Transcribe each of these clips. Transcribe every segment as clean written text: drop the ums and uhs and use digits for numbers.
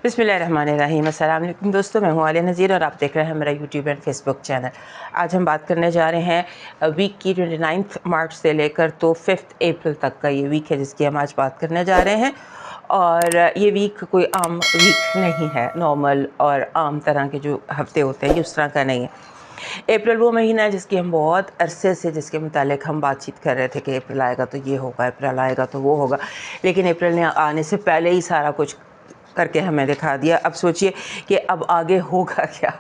बिस्मिल्लाहिर्रहमानिर्रहीम। अस्सलाम वालेकुम दोस्तों, मैं हूँ आलिया नज़ीर और आप देख रहे हैं मेरा यूट्यूब एंड फेसबुक चैनल। आज हम बात करने जा रहे हैं वीक की 29 मार्च से लेकर तो 5 अप्रैल तक का ये वीक है जिसकी हम आज बात करने जा रहे हैं। और ये वीक कोई आम वीक नहीं है, नॉर्मल और आम तरह के जो हफ्ते होते हैं ये उस तरह का नहीं है। अप्रैल वो महीना है जिसकी हम बहुत अरसे से जिसके मुतालिक हम बातचीत कर रहे थे कि अप्रैल आएगा तो ये होगा, अप्रैल आएगा तो वो होगा, लेकिन अप्रैल ने आने से पहले ही सारा कुछ करके हमें दिखा दिया। अब सोचिए कि अब आगे होगा क्या।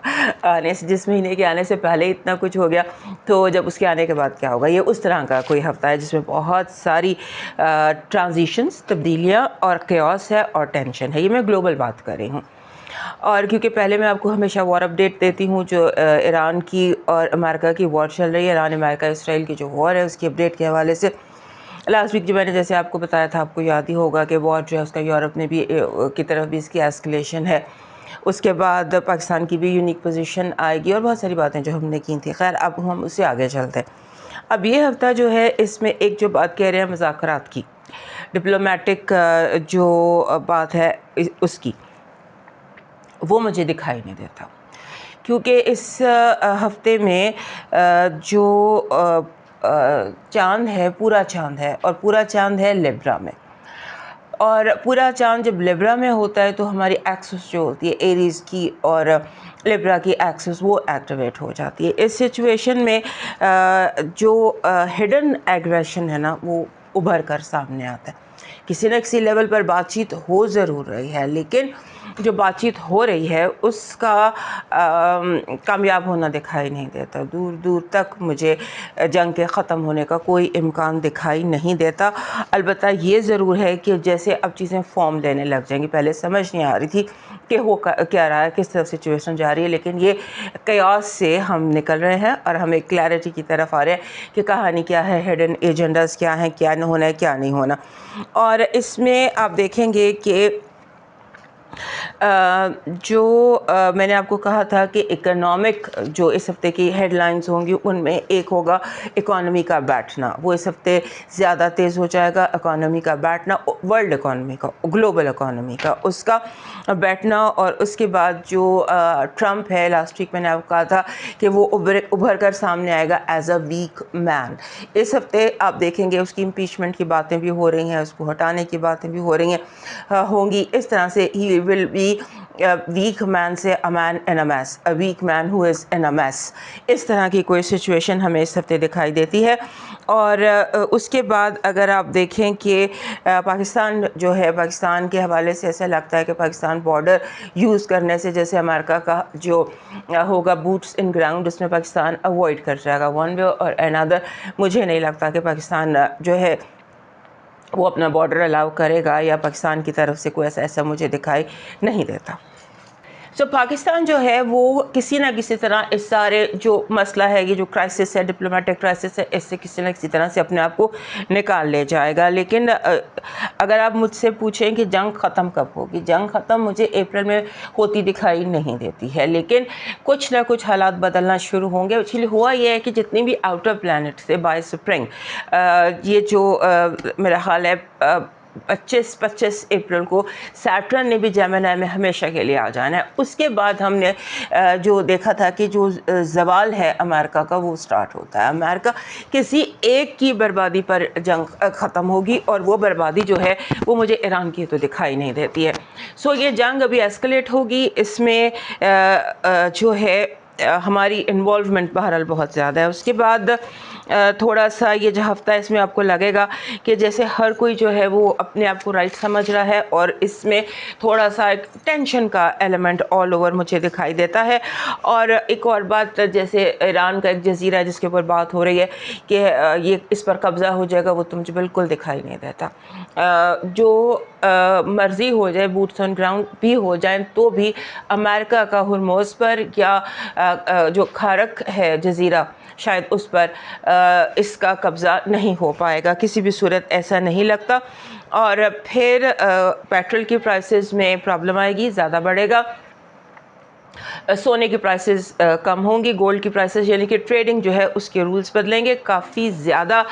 आने से जिस महीने के आने से पहले इतना कुछ हो गया तो जब उसके आने के बाद क्या होगा। ये उस तरह का कोई हफ़्ता है जिसमें बहुत सारी ट्रांजिशंस, तब्दीलियाँ और क्योस है और टेंशन है। ये मैं ग्लोबल बात कर रही हूँ। और क्योंकि पहले मैं आपको हमेशा वॉर अपडेट देती हूँ जो ईरान की और अमेरिका की वॉर चल रही है, ईरान अमेरिका इसराइल की जो वॉर है उसकी अपडेट के हवाले से। लास्ट वीक जो मैंने जैसे आपको बताया था, आपको याद ही होगा कि वॉर जो है उसका यूरोप में भी की तरफ भी इसकी एस्केलेशन है। उसके बाद पाकिस्तान की भी यूनिक पोजीशन आएगी और बहुत सारी बातें जो हमने की थी। खैर अब हम उससे आगे चलते हैं। अब ये हफ्ता जो है इसमें एक जो बात कह रहे हैं मुज़ाकरात की, डिप्लोमेटिक जो बात है उसकी, वो मुझे दिखाई नहीं देता। क्योंकि इस हफ्ते में जो चाँद है, पूरा चाँद है और पूरा चाँद है लिब्रा में। और पूरा चाँद जब लिब्रा में होता है तो हमारी एक्सिस जो होती है एरीज़ की और लिब्रा की एक्सिस वो एक्टिवेट हो जाती है। इस सिचुएशन में जो हिडन एग्रेशन है ना वो उभर कर सामने आता है। किसी न किसी लेवल पर बातचीत हो ज़रूर रही है, लेकिन जो बातचीत हो रही है उसका कामयाब होना दिखाई नहीं देता। दूर दूर तक मुझे जंग के ख़त्म होने का कोई इम्कान दिखाई नहीं देता। अलबत्ता ये ज़रूर है कि जैसे अब चीज़ें फॉर्म लेने लग जाएंगी। पहले समझ नहीं आ रही थी कि हो क्या रहा है, किस तरफ सिचुएशन जा रही है, लेकिन ये कयास से हम निकल रहे हैं और हम एक क्लैरिटी की तरफ आ रहे हैं कि कहानी क्या है, हिडन एजेंडास क्या हैं, क्या न होना है, क्या नहीं होना। और इसमें आप देखेंगे कि जो मैंने आपको कहा था कि इकोनॉमिक जो इस हफ्ते की हेडलाइंस होंगी उनमें एक होगा इकोनॉमी का बैठना। वो इस हफ्ते ज़्यादा तेज़ हो जाएगा। इकोनॉमी का बैठना, वर्ल्ड इकोनॉमी का, ग्लोबल इकोनॉमी का, उसका बैठना। और उसके बाद जो ट्रंप है, लास्ट वीक मैंने आपको कहा था कि वो उभर कर सामने आएगा एज अ वीक मैन। इस हफ्ते आप देखेंगे उसकी इम्पीचमेंट की बातें भी हो रही हैं, उसको हटाने की बातें भी हो रही हैं, होंगी। इस तरह से ही विल बी वीक मैन से a man in a mess, a weak man who is in a mess. इस तरह की कोई सिचुएशन हमें इस हफ्ते दिखाई देती है। और उसके बाद अगर आप देखें कि पाकिस्तान जो है, पाकिस्तान के हवाले से ऐसा लगता है कि पाकिस्तान बॉर्डर यूज़ करने से जैसे अमेरिका का जो होगा बूट्स इन ग्राउंड, उसमें पाकिस्तान अवॉइड कर जाएगा वन वे और अनदर। मुझे नहीं लगता कि पाकिस्तान जो है वो अपना बॉर्डर अलाउ करेगा, या पाकिस्तान की तरफ से कोई ऐसा मुझे दिखाई नहीं देता। सो पाकिस्तान जो है वो किसी ना किसी तरह इस सारे जो मसला है, ये जो क्राइसिस है, डिप्लोमेटिक क्राइसिस है, इससे किसी न किसी तरह से अपने आप को निकाल ले जाएगा। लेकिन अगर आप मुझसे पूछें कि जंग ख़त्म कब होगी, जंग ख़त्म मुझे अप्रैल में होती दिखाई नहीं देती है, लेकिन कुछ ना कुछ हालात बदलना शुरू होंगे। एक्चुअली हुआ ये है कि जितनी भी आउटर प्लानट से बाय स्प्रिंग, ये जो मेरा ख्याल है 25 अप्रैल को सैटर्न ने भी जेमिनी में हमेशा के लिए आ जाना है। उसके बाद हमने जो देखा था कि जो ज़वाल है अमेरिका का वो स्टार्ट होता है। अमेरिका किसी एक की बर्बादी पर जंग ख़त्म होगी और वो बर्बादी जो है वो मुझे ईरान की तो दिखाई नहीं देती है। सो ये जंग अभी एस्केलेट होगी। इसमें जो है हमारी इन्वॉल्वमेंट बहरहाल बहुत ज़्यादा है। उसके बाद थोड़ा सा ये जो हफ्ता है इसमें आपको लगेगा कि जैसे हर कोई जो है वो अपने आप को राइट समझ रहा है और इसमें थोड़ा सा एक टेंशन का एलिमेंट ऑल ओवर मुझे दिखाई देता है। और एक और बात, जैसे ईरान का एक जजीरा है जिसके ऊपर बात हो रही है कि ये इस पर कब्ज़ा हो जाएगा, वो तो मुझे बिल्कुल दिखाई नहीं देता। जो मर्ज़ी हो जाए, बूट्स ऑन ग्राउंड भी हो जाए तो भी अमेरिका का हुर्मुज़ पर या जो खारक है जजीरा शायद उस पर इसका कब्ज़ा नहीं हो पाएगा, किसी भी सूरत ऐसा नहीं लगता। और फिर पेट्रोल की प्राइसेस में प्रॉब्लम आएगी, ज़्यादा बढ़ेगा। सोने की प्राइसेस कम होंगी, गोल्ड की प्राइसेस, यानी कि ट्रेडिंग जो है उसके रूल्स बदलेंगे, काफ़ी ज़्यादा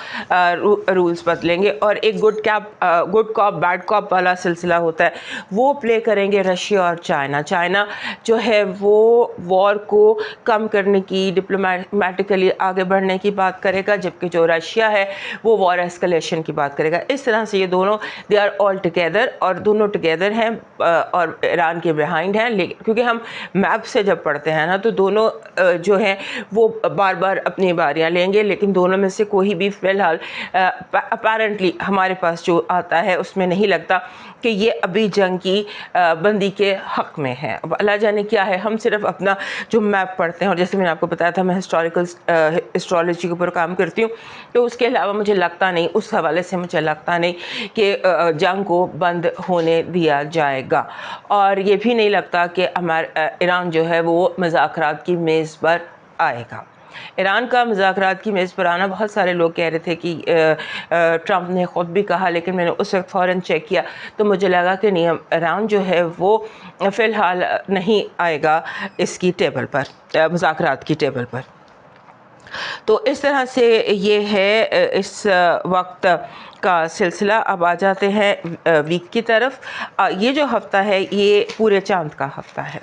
रूल्स बदलेंगे। और एक गुड कॉप बैड कॉप वाला सिलसिला होता है वो प्ले करेंगे रशिया और चाइना। चाइना जो है वो वॉर को कम करने की, डिप्लोमेटिकली आगे बढ़ने की बात करेगा, जबकि जो रशिया है वो वॉर एस्केलेशन की बात करेगा। इस तरह से ये दोनों दे आर ऑल टुगेदर, और दोनों टुगेदर हैं और ईरान के बिहाइंड हैं। लेकिन क्योंकि हम मैप से जब पढ़ते हैं ना तो दोनों जो हैं वो बार बार अपनी बारियां लेंगे, लेकिन दोनों में से कोई भी फ़िलहाल अपेरेंटली हमारे पास जो आता है उसमें नहीं लगता कि ये अभी जंग की बंदी के हक़ में है। अब अल्लाह जाने क्या है, हम सिर्फ अपना जो मैप पढ़ते हैं। और जैसे मैंने आपको बताया था मैं हिस्टोरिकल एस्ट्रोलॉजी के ऊपर काम करती हूँ, तो उसके अलावा मुझे लगता नहीं, उस हवाले से मुझे लगता नहीं कि जंग को बंद होने दिया जाएगा। और ये भी नहीं लगता कि ईरान जो है वो मुज़ाकरात की मेज़ पर आएगा। ईरान का मुज़ाकरात की मेज़ पर आना, बहुत सारे लोग कह रहे थे कि ट्रंप ने ख़ुद भी कहा, लेकिन मैंने उस वक्त फ़ौरन चेक किया तो मुझे लगा कि नहीं, ईरान जो है वो फ़िलहाल नहीं आएगा इसकी टेबल पर, मुज़ाकरात की टेबल पर। तो इस तरह से ये है इस वक्त का सिलसिला। अब आ जाते हैं वीक की तरफ। ये जो हफ़्ता है ये पूरे चांद का हफ़्ता है।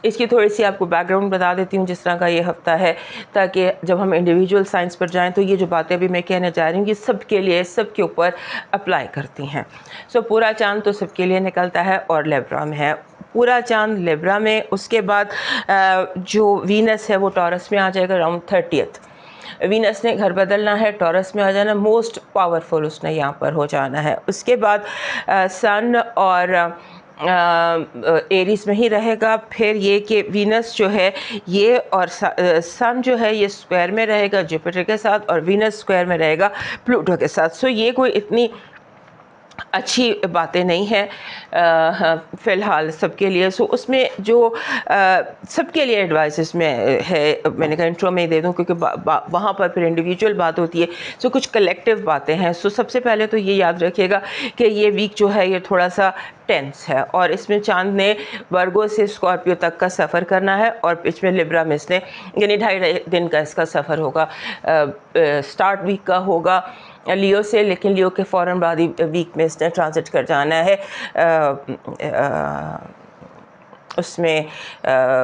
इसकी थोड़ी सी आपको बैकग्राउंड बता देती हूँ जिस तरह का ये हफ़्ता है, ताकि जब हम इंडिविजुअल साइंस पर जाएं तो ये जो बातें अभी मैं कहने जा रही हूँ ये सबके लिए, सबके ऊपर अप्लाई करती हैं। सो पूरा चांद तो सबके लिए निकलता है और लिब्रा में है। पूरा चांद लिब्रा में, उसके बाद जो वीनस है वो टॉरस में आ जाएगा अराउंड 30th। वीनस ने घर बदलना है, टॉरस में आ जाना, मोस्ट पावरफुल उसने यहाँ पर हो जाना है। उसके बाद सन और एरीज में ही रहेगा। फिर ये कि वीनस जो है ये और सन जो है ये स्क्वायर में रहेगा जुपिटर के साथ, और वीनस स्क्वायर में रहेगा प्लूटो के साथ। सो ये कोई इतनी अच्छी बातें नहीं हैं फ़िलहाल सबके लिए। सो उसमें जो सबके लिए एडवाइस इसमें है, मैंने कहा इंट्रो में ही दे दूं क्योंकि वहाँ पर फिर इंडिविजुअल बात होती है। सो कुछ कलेक्टिव बातें हैं। सो सबसे पहले तो ये याद रखिएगा कि ये वीक जो है ये थोड़ा सा टेंस है, और इसमें चांद ने वर्गो से स्कॉर्पियो तक का सफ़र करना है, और इसमें लिब्रा में इसने यानी 2.5 दिन का इसका सफ़र होगा। स्टार्ट वीक का होगा लियो से, लेकिन लियो के फ़ौरन बाद ही वीक में इसने ट्रांजिट कर जाना है उसमें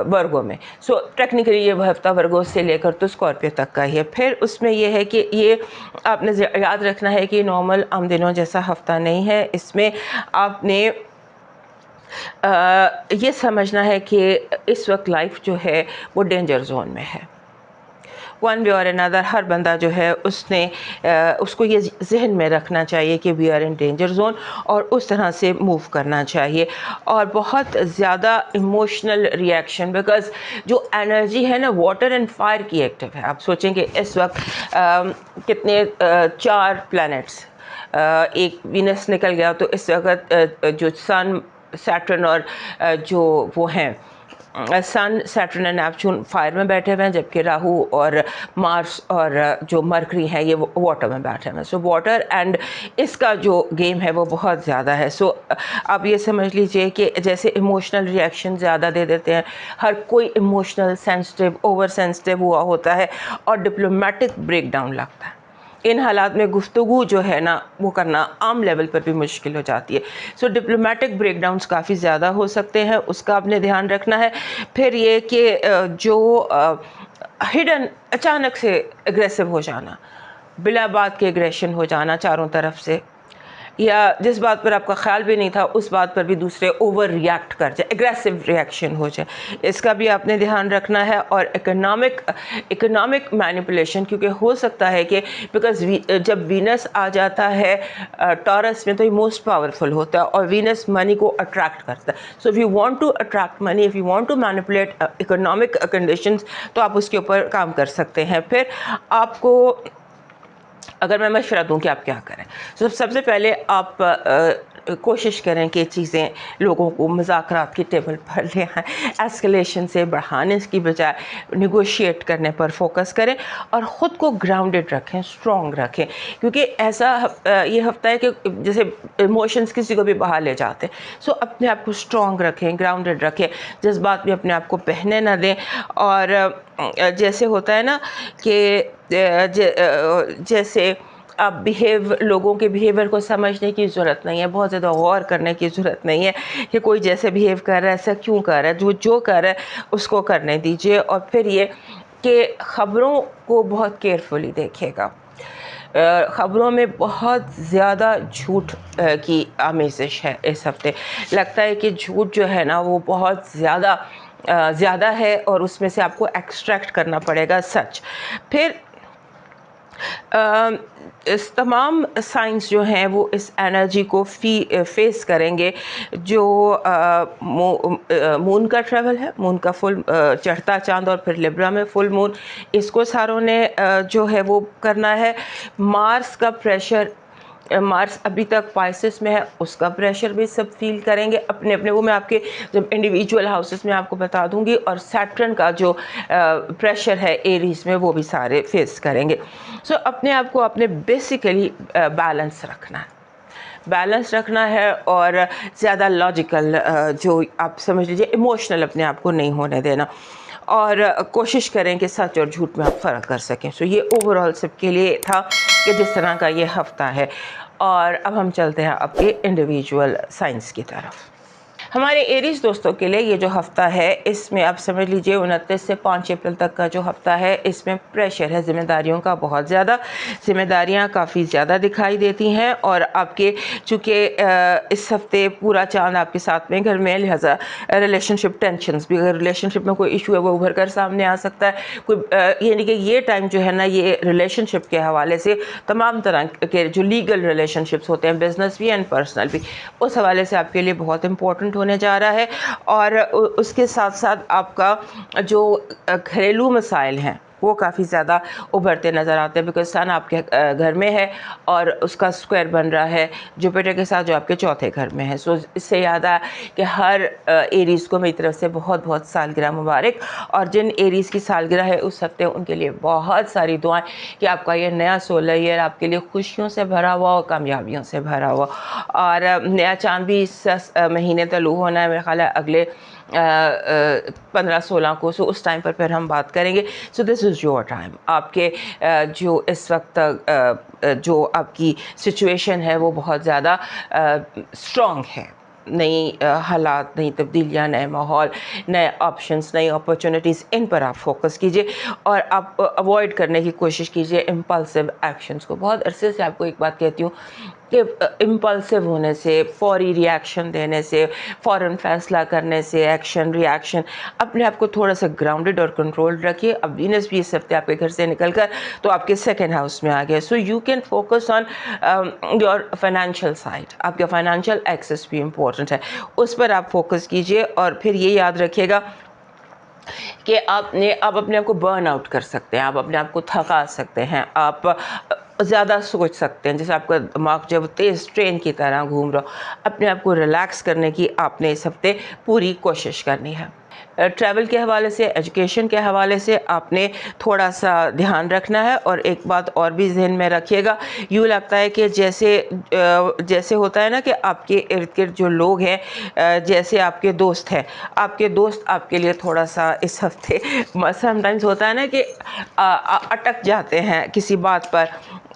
वर्गो में। सो टेक्निकली ये हफ्ता वर्गो से लेकर तो स्कॉर्पियो तक का ही है। फिर उसमें ये है कि ये आपने याद रखना है कि नॉर्मल आम दिनों जैसा हफ्ता नहीं है। इसमें आपने ये समझना है कि इस वक्त लाइफ जो है वो डेंजर जोन में है। वन वे और अनदर हर बंदा जो है उसको ये जहन में रखना चाहिए कि we are in danger zone, और उस तरह से मूव करना चाहिए। और बहुत ज़्यादा इमोशनल रिएक्शन, बिकॉज़ जो एनर्जी है ना वाटर एंड फायर की एक्टिव है। आप सोचेंगे इस वक्त कितने 4 प्लैनेट्स, एक वीनस निकल गया, तो इस वक्त जो सन, सैटर्न और जो वो हैं सन, सैटर्न एंड नेपच्यून फायर में बैठे हुए हैं, जबकि राहु और मार्स और जो मरकरी हैं ये वाटर में बैठे हुए हैं। सो वाटर एंड इसका जो गेम है वो बहुत ज़्यादा है। सो आप ये समझ लीजिए कि जैसे इमोशनल रिएक्शन ज़्यादा दे देते हैं, हर कोई इमोशनल, सेंसिटिव, ओवर सेंसिटिव हुआ होता है, और डिप्लोमेटिक ब्रेकडाउन लगता है। इन हालात में गुफ्तगू जो है ना वो करना आम लेवल पर भी मुश्किल हो जाती है। सो डिप्लोमेटिक ब्रेकडाउन्स काफ़ी ज़्यादा हो सकते हैं, उसका आपने ध्यान रखना है। फिर ये कि जो हिडन अचानक से एग्रेसिव हो जाना, बिला बात के एग्रेशन हो जाना चारों तरफ से, या जिस बात पर आपका ख्याल भी नहीं था उस बात पर भी दूसरे ओवर रिएक्ट कर जाए, एग्रेसिव रिएक्शन हो जाए, इसका भी आपने ध्यान रखना है। और इकोनॉमिक मैनिपुलेशन, क्योंकि हो सकता है कि बिकॉज जब वीनस आ जाता है टॉरस में तो ये मोस्ट पावरफुल होता है, और वीनस मनी को अट्रैक्ट करता है। So if you want to attract money, if you want to manipulate economic conditions, तो आप उसके ऊपर काम कर सकते हैं। फिर आपको अगर मैं मशवरा दूं कि आप क्या करें, तो सबसे पहले आप कोशिश करें कि चीज़ें लोगों को मुज़ाकरात की टेबल पर ले आएँ, एस्केलेशन से बढ़ाने की बजाय नेगोशिएट करने पर फोकस करें और ख़ुद को ग्राउंडेड रखें, स्ट्रॉन्ग रखें, क्योंकि ऐसा ये हफ्ता है कि जैसे इमोशंस किसी को भी बाहर ले जाते हैं। सो अपने आप को स्ट्रॉन्ग रखें, ग्राउंडेड रखें, जज्बात में अपने आप को बहने ना दें। और जैसे होता है ना कि जैसे आप लोगों के बिहेवियर को समझने की ज़रूरत नहीं है, बहुत ज़्यादा गौर करने की ज़रूरत नहीं है कि कोई जैसे बिहेव कर रहा है ऐसा क्यों कर रहा है, जो कर रहा है उसको करने दीजिए। और फिर ये कि ख़बरों को बहुत केयरफुली देखिएगा। ख़बरों में बहुत ज़्यादा झूठ की आमेज़िश है इस हफ़्ते। लगता है कि झूठ जो है ना वो बहुत ज़्यादा है और उसमें से आपको एक्सट्रैक्ट करना पड़ेगा सच। फिर इस तमाम साइंस जो हैं वो इस एनर्जी को फेस करेंगे। जो मून का ट्रैवल है, मून का फुल चढ़ता चांद और फिर लिब्रा में फुल मून, इसको सारों ने जो है वो करना है। मार्स का प्रेशर, मार्स अभी तक पाइसेस में है, उसका प्रेशर भी सब फील करेंगे अपने अपने। वो मैं आपके जब इंडिविजुअल हाउसेस में आपको बता दूंगी। और सैटर्न का जो प्रेशर है एरीज में, वो भी सारे फेस करेंगे। सो अपने आप को अपने बेसिकली बैलेंस रखना है और ज़्यादा लॉजिकल जो आप समझ लीजिए इमोशनल अपने आप को नहीं होने देना। और कोशिश करें कि सच और झूठ में आप फ़र्क कर सकें। सो ये ओवरऑल सबके लिए था कि जिस तरह का ये हफ़्ता है। और अब हम चलते हैं आपके इंडिविजुअल साइंस की तरफ। हमारे एरीज दोस्तों के लिए ये जो हफ़्ता है, इसमें आप समझ लीजिए 29 से 5 अप्रैल तक का जो हफ़्ता है, इसमें प्रेशर है ज़िम्मेदारियों का बहुत ज़्यादा। ज़िम्मेदारियाँ काफ़ी ज़्यादा दिखाई देती हैं और आपके चूँकि इस हफ़्ते पूरा चाँद आपके साथ में घर में, लिहाजा रिलेशनशिप टेंशन्स भी, अगर रिलेशनशिप में कोई इशू है वो उभर कर सामने आ सकता है। कोई यानी कि ये टाइम जो है ना, ये रिलेशनशिप के हवाले से तमाम तरह के जो लीगल रिलेशनशिप्स होते हैं, बिजनेस भी एंड पर्सनल भी, उस हवाले से आपके लिए बहुत इंपॉर्टेंट होने जा रहा है। और उसके साथ साथ आपका जो घरेलू मसाइल हैं वो काफ़ी ज़्यादा उभरते नज़र आते हैं, बिकॉज सन आपके घर में है और उसका स्क्वायर बन रहा है जुपिटर के साथ जो आपके चौथे घर में है। सो इससे याद आया कि हर एरीज़ को मेरी तरफ से बहुत बहुत सालगिरह मुबारक। और जिन एरीज़ की सालगिरह है उस हफ्ते, उनके लिए बहुत सारी दुआएं कि आपका ये नया सोलर ईयर आपके लिए खुशियों से भरा हुआ और कामयाबियों से भरा हुआ। और नया चांद भी इस महीने तलू होना है, मेरा ख्याल है अगले 15-16 को। सो उस टाइम पर फिर हम बात करेंगे। So this is your time. आपके जो इस वक्त जो आपकी सिचुएशन है वो बहुत ज़्यादा स्ट्रॉन्ग है। नई हालात, नई तब्दीलियाँ, नए माहौल, नए ऑप्शंस, नई अपॉर्चुनिटीज़, इन पर आप फोकस कीजिए और आप अवॉइड करने की कोशिश कीजिए इम्पल्सिव एक्शंस को। बहुत अरसे से आपको एक बात कहती हूँ कि इम्पल्सिव होने से, फौरी रिएक्शन देने से, फ़ौरन फैसला करने से, एक्शन रिएक्शन, अपने आप को थोड़ा सा ग्राउंडेड और कंट्रोल्ड रखिए। अब वीनस भी इस हफ्ते आपके घर से निकलकर तो आपके सेकंड हाउस में आ गया। So you can focus on your financial side. आपका फाइनेंशियल एक्सेस भी इम्पोर्टेंट है, उस पर आप फोकस कीजिए। और फिर ये याद रखिएगा कि आप अपने आप को बर्न आउट कर सकते हैं, आप अपने आप को थका सकते हैं, आप ज़्यादा सोच सकते हैं, जैसे आपका दिमाग जब तेज़ ट्रेन की तरह घूम रहा हो। अपने आप को रिलैक्स करने की आपने इस हफ्ते पूरी कोशिश करनी है। ट्रैवल के हवाले से, एजुकेशन के हवाले से आपने थोड़ा सा ध्यान रखना है। और एक बात और भी जहन में रखिएगा, यूँ लगता है कि जैसे होता है ना कि आपके इर्द गिर्द जो लोग हैं, जैसे आपके दोस्त हैं, आपके दोस्त आपके लिए थोड़ा सा इस हफ्ते समटाइम्स होता है ना कि अटक जाते हैं किसी बात पर,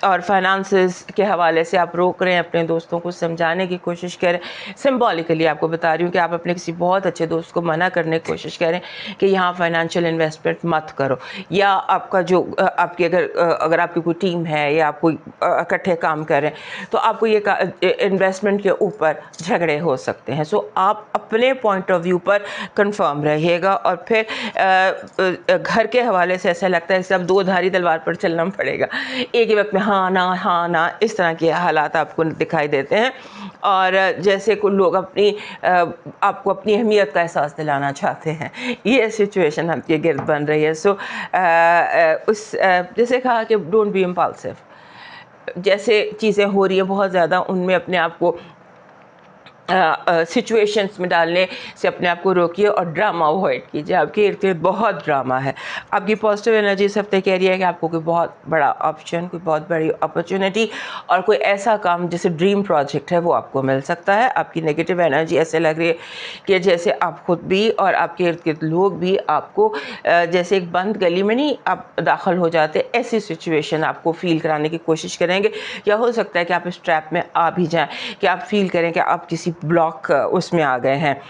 और फाइनेंसेस के हवाले से आप रोक रहे हैं, अपने दोस्तों को समझाने की कोशिश करें। सिंबॉलिकली आपको बता रही हूँ कि आप अपने किसी बहुत अच्छे दोस्त को मना करने की कोशिश करें कि यहाँ फाइनेंशियल इन्वेस्टमेंट मत करो। या आपका जो आपकी अगर आपकी कोई टीम है या आप कोई इकट्ठे काम कर रहे हैं तो आपको ये इन्वेस्टमेंट के ऊपर झगड़े हो सकते हैं। सो आप अपने पॉइंट ऑफ व्यू पर कंफर्म रहिएगा। और फिर घर के हवाले से ऐसा लगता है कि अब दो धारी तलवार पर चलना पड़ेगा, एक ही वक्त में हाँ ना, इस तरह के हालात आपको दिखाई देते हैं। और जैसे कुछ लोग आपको अपनी अहमियत का एहसास दिलाना चाहते हैं, ये सिचुएशन आपके गिर्द बन रही है। सो जैसे कहा कि डोंट बी इम्पल्सिव। जैसे चीज़ें हो रही हैं बहुत ज़्यादा, उनमें अपने आप को सिचुएशंस में डालने से अपने आप को रोकिए और ड्रामा अवॉइड कीजिए। आपके इर्द गिर्द बहुत ड्रामा है। आपकी पॉजिटिव एनर्जी इस हफ्ते कह रही है कि आपको कोई बहुत बड़ा ऑप्शन, कोई बहुत बड़ी अपॉर्चुनिटी और कोई ऐसा काम जैसे ड्रीम प्रोजेक्ट है वो आपको मिल सकता है। आपकी नेगेटिव एनर्जी ऐसे लग रही है कि जैसे आप खुद भी और आपके इर्द गिर्द लोग भी आपको जैसे एक बंद गली में नहीं आप दाखिल हो जाते, ऐसी सिचुएशन आपको फील कराने की कोशिश करेंगे। या हो सकता है कि आप इस ट्रैप में आ भी जाएं कि आप फील करें कि आप किसी ब्लॉक उसमें आ गए हैं,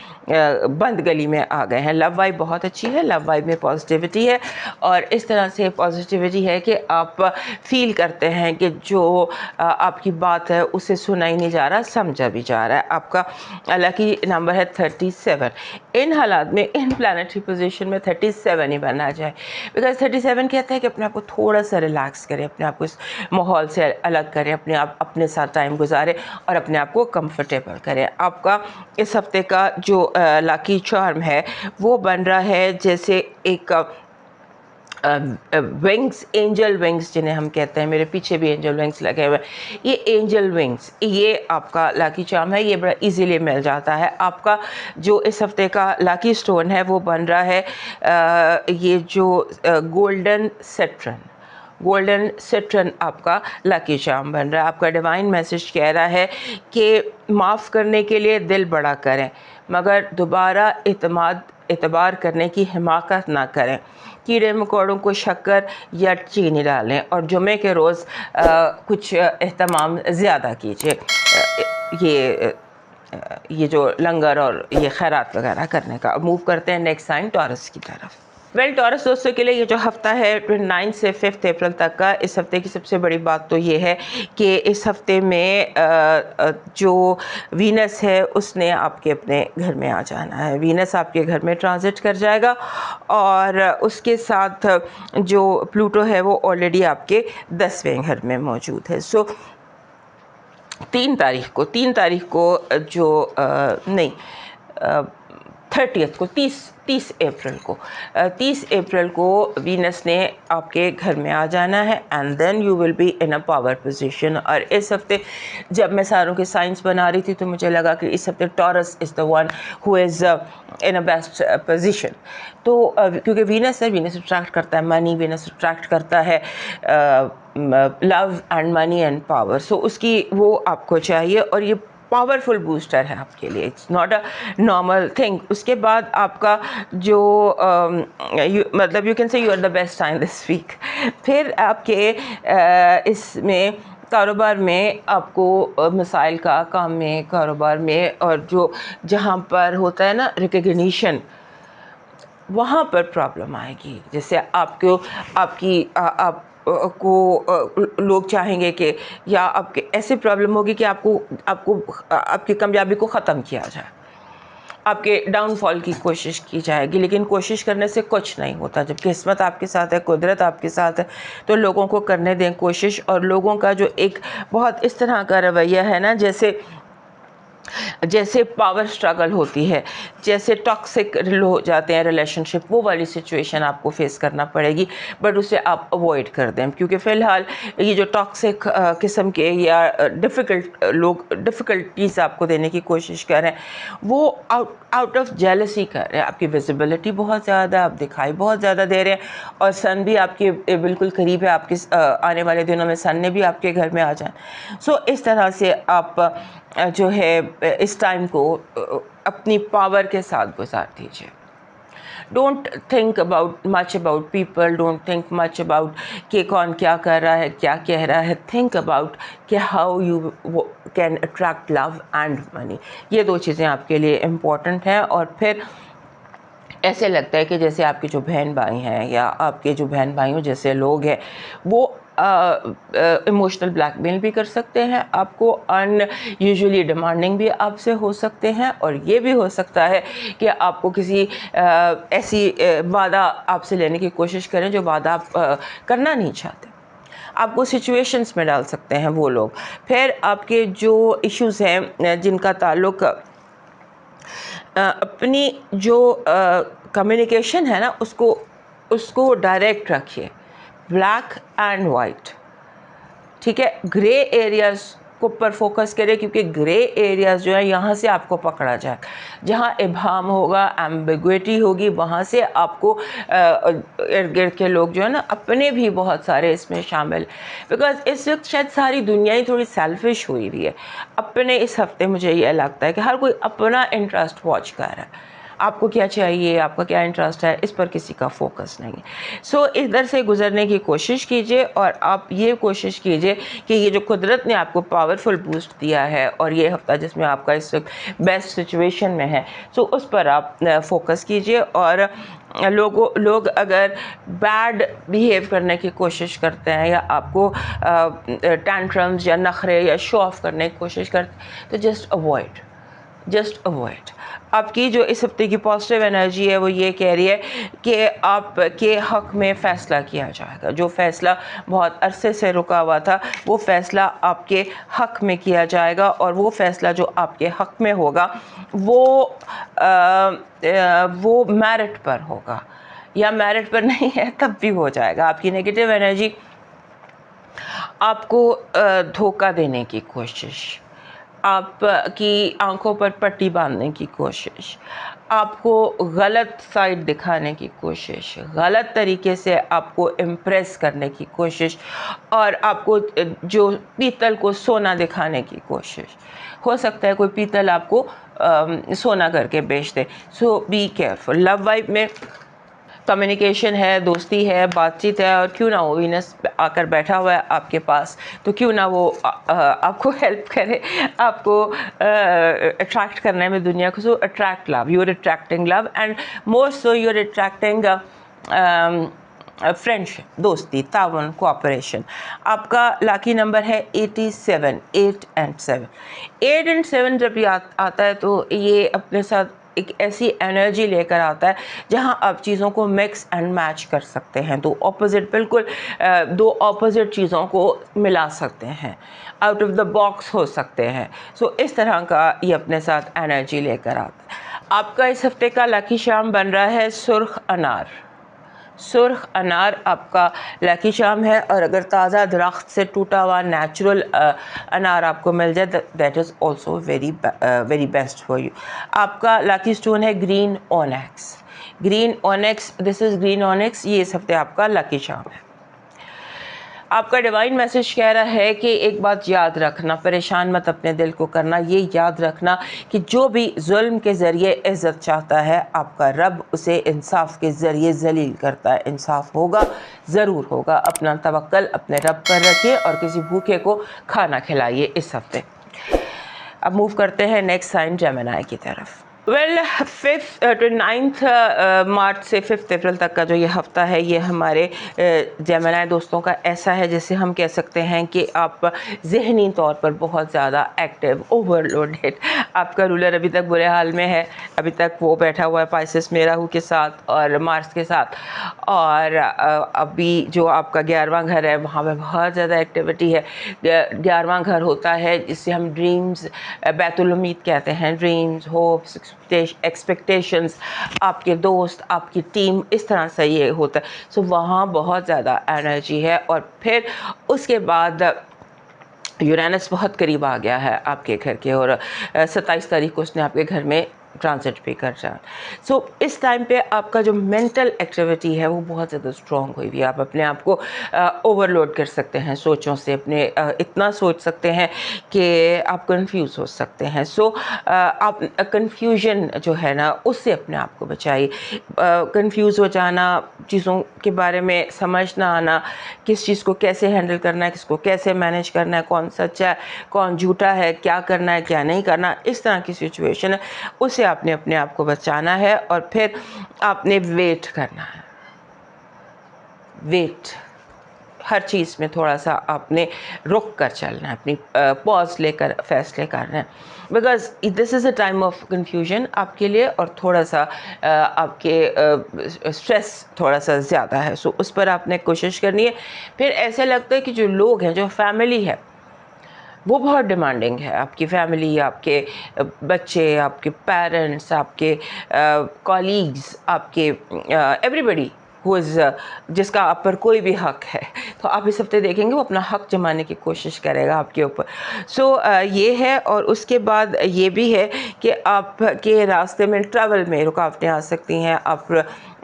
बंद गली में आ गए हैं। लव वाइब बहुत अच्छी है, लव वाइब में पॉजिटिविटी है और इस तरह से पॉजिटिविटी है कि आप फील करते हैं कि जो आपकी बात है उसे सुना ही नहीं जा रहा, समझा भी जा रहा है। आपका लकी नंबर है 37। इन हालात में, इन प्लानिटरी पोजीशन में 37 ही बनना चाहिए, बिकॉज 37 कहता है कि अपने आप को थोड़ा सा रिलैक्स करें, अपने आप को इस माहौल से अलग करें, अपने साथ टाइम गुजारें और अपने आप को कंफर्टेबल करें। आपका इस हफ्ते का जो लकी चार्म है वो बन रहा है जैसे एक विंग्स, एंजल विंग्स जिन्हें हम कहते हैं। मेरे पीछे भी एंजल विंग्स लगे हुए हैं। ये एंजल विंग्स, ये आपका लकी चार्म है, ये बड़ा इजीली मिल जाता है। आपका जो इस हफ्ते का लकी स्टोन है वो बन रहा है ये जो गोल्डन सेट्रन, गोल्डन सिट्रन आपका लकी चार्म बन रहा है। आपका डिवाइन मैसेज कह रहा है कि माफ़ करने के लिए दिल बड़ा करें मगर दोबारा एतबार करने की हिमाकत ना करें। कीड़े मकोड़ों को शक्कर या चीनी डालें और जुमे के रोज़ कुछ एहतमाम ज़्यादा कीजिए। ये जो लंगर और ये खैरात वगैरह करने का। मूव करते हैं नेक्स्ट साइन टॉरस की तरफ। वेल टॉरस दोस्तों के लिए ये जो हफ्ता है 29 से 5 अप्रैल तक का, इस हफ्ते की सबसे बड़ी बात तो ये है कि इस हफ्ते में जो वीनस है उसने आपके अपने घर में आ जाना है। वीनस आपके घर में ट्रांजिट कर जाएगा और उसके साथ जो प्लूटो है वो ऑलरेडी आपके 10वें घर में मौजूद है। सो 3 तारीख को जो नहीं 30 को 30 अप्रैल को वीनस ने आपके घर में आ जाना है and then you will be in a power position. और इस हफ्ते जब मैं सारों के साइंस बना रही थी तो मुझे लगा कि इस हफ्ते taurus is the one who is in a best position. तो क्योंकि वीनस अट्रैक्ट करता है मनी, वीनस अट्रैक्ट करता है love and money and power. So उसकी वो आपको चाहिए और ये पावरफुल बूस्टर है आपके लिए, it's not a normal thing. उसके बाद आपका जो मतलब you can say you are the best sign this week. फिर आपके इसमें कारोबार में आपको मसाइल का, काम में, कारोबार में और जो जहाँ पर होता है ना रिकग्निशन, वहाँ पर प्रॉब्लम आएगी। जैसे आपको लोग चाहेंगे कि या आपके ऐसे प्रॉब्लम होगी कि आपको आपकी कामयाबी को ख़त्म किया जाए, आपके डाउनफॉल की कोशिश की जाएगी। लेकिन कोशिश करने से कुछ नहीं होता। जब किस्मत आपके साथ है, कुदरत आपके साथ है, तो लोगों को करने दें कोशिश। और लोगों का जो एक बहुत इस तरह का रवैया है ना, जैसे पावर स्ट्रगल होती है, जैसे टॉक्सिक हो जाते हैं रिलेशनशिप, वो वाली सिचुएशन आपको फेस करना पड़ेगी। बट उसे आप अवॉइड कर दें, क्योंकि फ़िलहाल ये जो टॉक्सिक किस्म के या डिफ़िकल्टीज़ आपको देने की कोशिश कर रहे हैं वो आउट ऑफ जेलसी कर रहे हैं। आपकी विजिबिलिटी बहुत ज़्यादा, आप दिखाई बहुत ज़्यादा दे रहे हैं और सन भी आपके बिल्कुल करीब है। आपके आने वाले दिनों में सन ने भी आपके घर में आ जाए। सो इस तरह से आप जो है इस टाइम को अपनी पावर के साथ गुजार दीजिए। Don't think much about people, don't think much about कि कौन क्या कर रहा है, क्या कह रहा है। थिंक अबाउट कि how you can attract love and money. ये 2 चीज़ें आपके लिए इम्पॉर्टेंट हैं। और फिर ऐसे लगता है कि जैसे आपके जो बहन भाई हैं या आपके जो बहन भाइयों जैसे लोग हैं वो इमोशनल ब्लैकमेल भी कर सकते हैं आपको, अनयूजुअली डिमांडिंग भी आपसे हो सकते हैं। और ये भी हो सकता है कि आपको किसी ऐसी वादा आपसे लेने की कोशिश करें जो वादा आप करना नहीं चाहते, आपको सिचुएशंस में डाल सकते हैं वो लोग। फिर आपके जो इश्यूज़ हैं जिनका ताल्लुक अपनी जो कम्युनिकेशन है ना उसको डायरेक्ट रखिए, ब्लैक एंड वाइट, ठीक है। ग्रे एरियाज़ को पर फोकस करें, क्योंकि ग्रे एरियाज़ जो है यहाँ से आपको पकड़ा जाए, जहाँ इबहम होगा, एम्बिग्विटी होगी, वहाँ से आपको इर्द गिर्द के लोग जो है ना अपने भी बहुत सारे इसमें शामिल, बिकॉज इस वक्त शायद सारी दुनिया ही थोड़ी सेल्फिश हुई हुई है अपने। इस हफ्ते मुझे ये लगता है कि हर कोई अपना इंटरेस्ट वॉच कर रहा है, आपको क्या चाहिए, आपका क्या इंटरेस्ट है, इस पर किसी का फोकस नहीं है। सो इधर से गुजरने की कोशिश कीजिए और आप ये कोशिश कीजिए कि ये जो कुदरत ने आपको पावरफुल बूस्ट दिया है और ये हफ्ता जिसमें आपका इस वक्त बेस्ट सिचुएशन में है, सो उस पर आप फोकस कीजिए। और लोग अगर बैड बिहेव करने की कोशिश करते हैं या आपको टैंट्रम्स या नखरे या शो ऑफ करने की कोशिश करते हैं, तो जस्ट अवॉइड। आपकी जो इस हफ्ते की पॉजिटिव एनर्जी है वो ये कह रही है कि आपके हक़ में फ़ैसला किया जाएगा। जो फ़ैसला बहुत अरसे से रुका हुआ था वो फ़ैसला आपके हक़ में किया जाएगा, और वो फ़ैसला जो आपके हक़ में होगा वो मेरिट पर होगा, या मेरिट पर नहीं है तब भी हो जाएगा। आपकी नेगेटिव एनर्जी आपको धोखा देने की कोशिश, आपकी आंखों पर पट्टी बांधने की कोशिश, आपको गलत साइड दिखाने की कोशिश, गलत तरीके से आपको इम्प्रेस करने की कोशिश, और आपको जो पीतल को सोना दिखाने की कोशिश। हो सकता है कोई पीतल आपको सोना करके बेच दे। सो बी केयरफुल। लव वाइब में कम्युनिकेशन है, दोस्ती है, बातचीत है, और क्यों ना वो वीनस आकर बैठा हुआ है आपके पास, तो क्यों ना वो आपको हेल्प करे, आपको अट्रैक्ट करने में दुनिया को। So attract love, you are attracting love, and more so you are attracting friendship, दोस्ती, तावन, कोऑपरेशन। आपका लाकी नंबर है 87, 8 and 7। 8 and 7 जब ये आता है तो ये अपने साथ एक ऐसी एनर्जी लेकर आता है जहां आप चीज़ों को मिक्स एंड मैच कर सकते हैं। दो ऑपोजिट, बिल्कुल दो ऑपोजिट चीज़ों को मिला सकते हैं, आउट ऑफ द बॉक्स हो सकते हैं। सो इस तरह का ये अपने साथ एनर्जी लेकर आता है। आपका इस हफ्ते का लकी शाम बन रहा है सुर्ख अनार। सुर्ख अनार आपका लकी शाम है, और अगर ताज़ा दरख्त से टूटा हुआ नेचुरल अनार आपको मिल जाए, that is also very best for you. आपका लकी स्टोन है green onyx. Green onyx, this is green onyx, ये इस हफ्ते आपका लकी शाम है। आपका डिवाइन मैसेज कह रहा है कि एक बात याद रखना, परेशान मत अपने दिल को करना। ये याद रखना कि जो भी जुल्म के ज़रिए इज़्ज़त चाहता है, आपका रब उसे इंसाफ के ज़रिए जलील करता है। इंसाफ होगा, ज़रूर होगा। अपना तवक्कल अपने रब पर रखिए और किसी भूखे को खाना खिलाइए इस हफ्ते। अब मूव करते हैं नेक्स्ट साइन जेमिनी की तरफ। 9 मार्च से 5 अप्रैल तक का जो ये हफ़्ता है, ये हमारे जेमिनी दोस्तों का ऐसा है जिसे हम कह सकते हैं कि आप ज़हनी तौर पर बहुत ज़्यादा एक्टिव, ओवरलोडेड। आपका रूलर अभी तक बुरे हाल में है, अभी तक वो बैठा हुआ है पाइसेस में राहु के साथ और मार्स के साथ, और अभी जो आपका 11वां घर है वहाँ पे बहुत ज़्यादा एक्टिविटी है। 11वां घर होता है जिससे हम ड्रीम्स, बैतुल उम्मीद कहते हैं, ड्रीम्स, होप्स, एक्सपेक्टेशंस, आपके दोस्त, आपकी टीम, इस तरह से ये होता है। सो वहाँ बहुत ज़्यादा एनर्जी है, और फिर उसके बाद यूरेनस बहुत करीब आ गया है आपके घर के, और 27 तारीख को उसने आपके घर में ट्रांसिट भी कर जाए। सो इस टाइम पे आपका जो मेंटल एक्टिविटी है वो बहुत ज़्यादा स्ट्रॉन्ग हुई हुई है। आप अपने आप को ओवरलोड कर सकते हैं सोचों से, अपने इतना सोच सकते हैं कि आप कंफ्यूज हो सकते हैं। सो आप कंफ्यूजन जो है ना उससे अपने आप को बचाइए। कंफ्यूज हो जाना, चीज़ों के बारे में समझ ना आना, किस चीज़ को कैसे हैंडल करना है, किसको कैसे मैनेज करना है, कौन सच्चा है कौन झूठा है, क्या करना है क्या नहीं करना, इस तरह की सिचुएशन है, उससे आपने अपने आप को बचाना है। और फिर आपने वेट करना है, वेट, हर चीज़ में थोड़ा सा आपने रुक कर चलना है, अपनी पॉज लेकर फैसले करना है, because this is a time of confusion आपके लिए, और थोड़ा सा आपके स्ट्रेस थोड़ा सा ज़्यादा है। सो उस पर आपने कोशिश करनी है। फिर ऐसे लगता है कि जो लोग हैं, जो फैमिली है, वो बहुत डिमांडिंग है। आपकी फैमिली, आपके बच्चे, आपके पेरेंट्स, आपके कॉलीग्स, आपके एवरीबडी जिसका आप पर कोई भी हक है, तो आप इस हफ्ते देखेंगे वो अपना हक जमाने की कोशिश करेगा आपके ऊपर। ये है। और उसके बाद ये भी है कि आपके रास्ते में ट्रैवल में रुकावटें आ सकती हैं, आप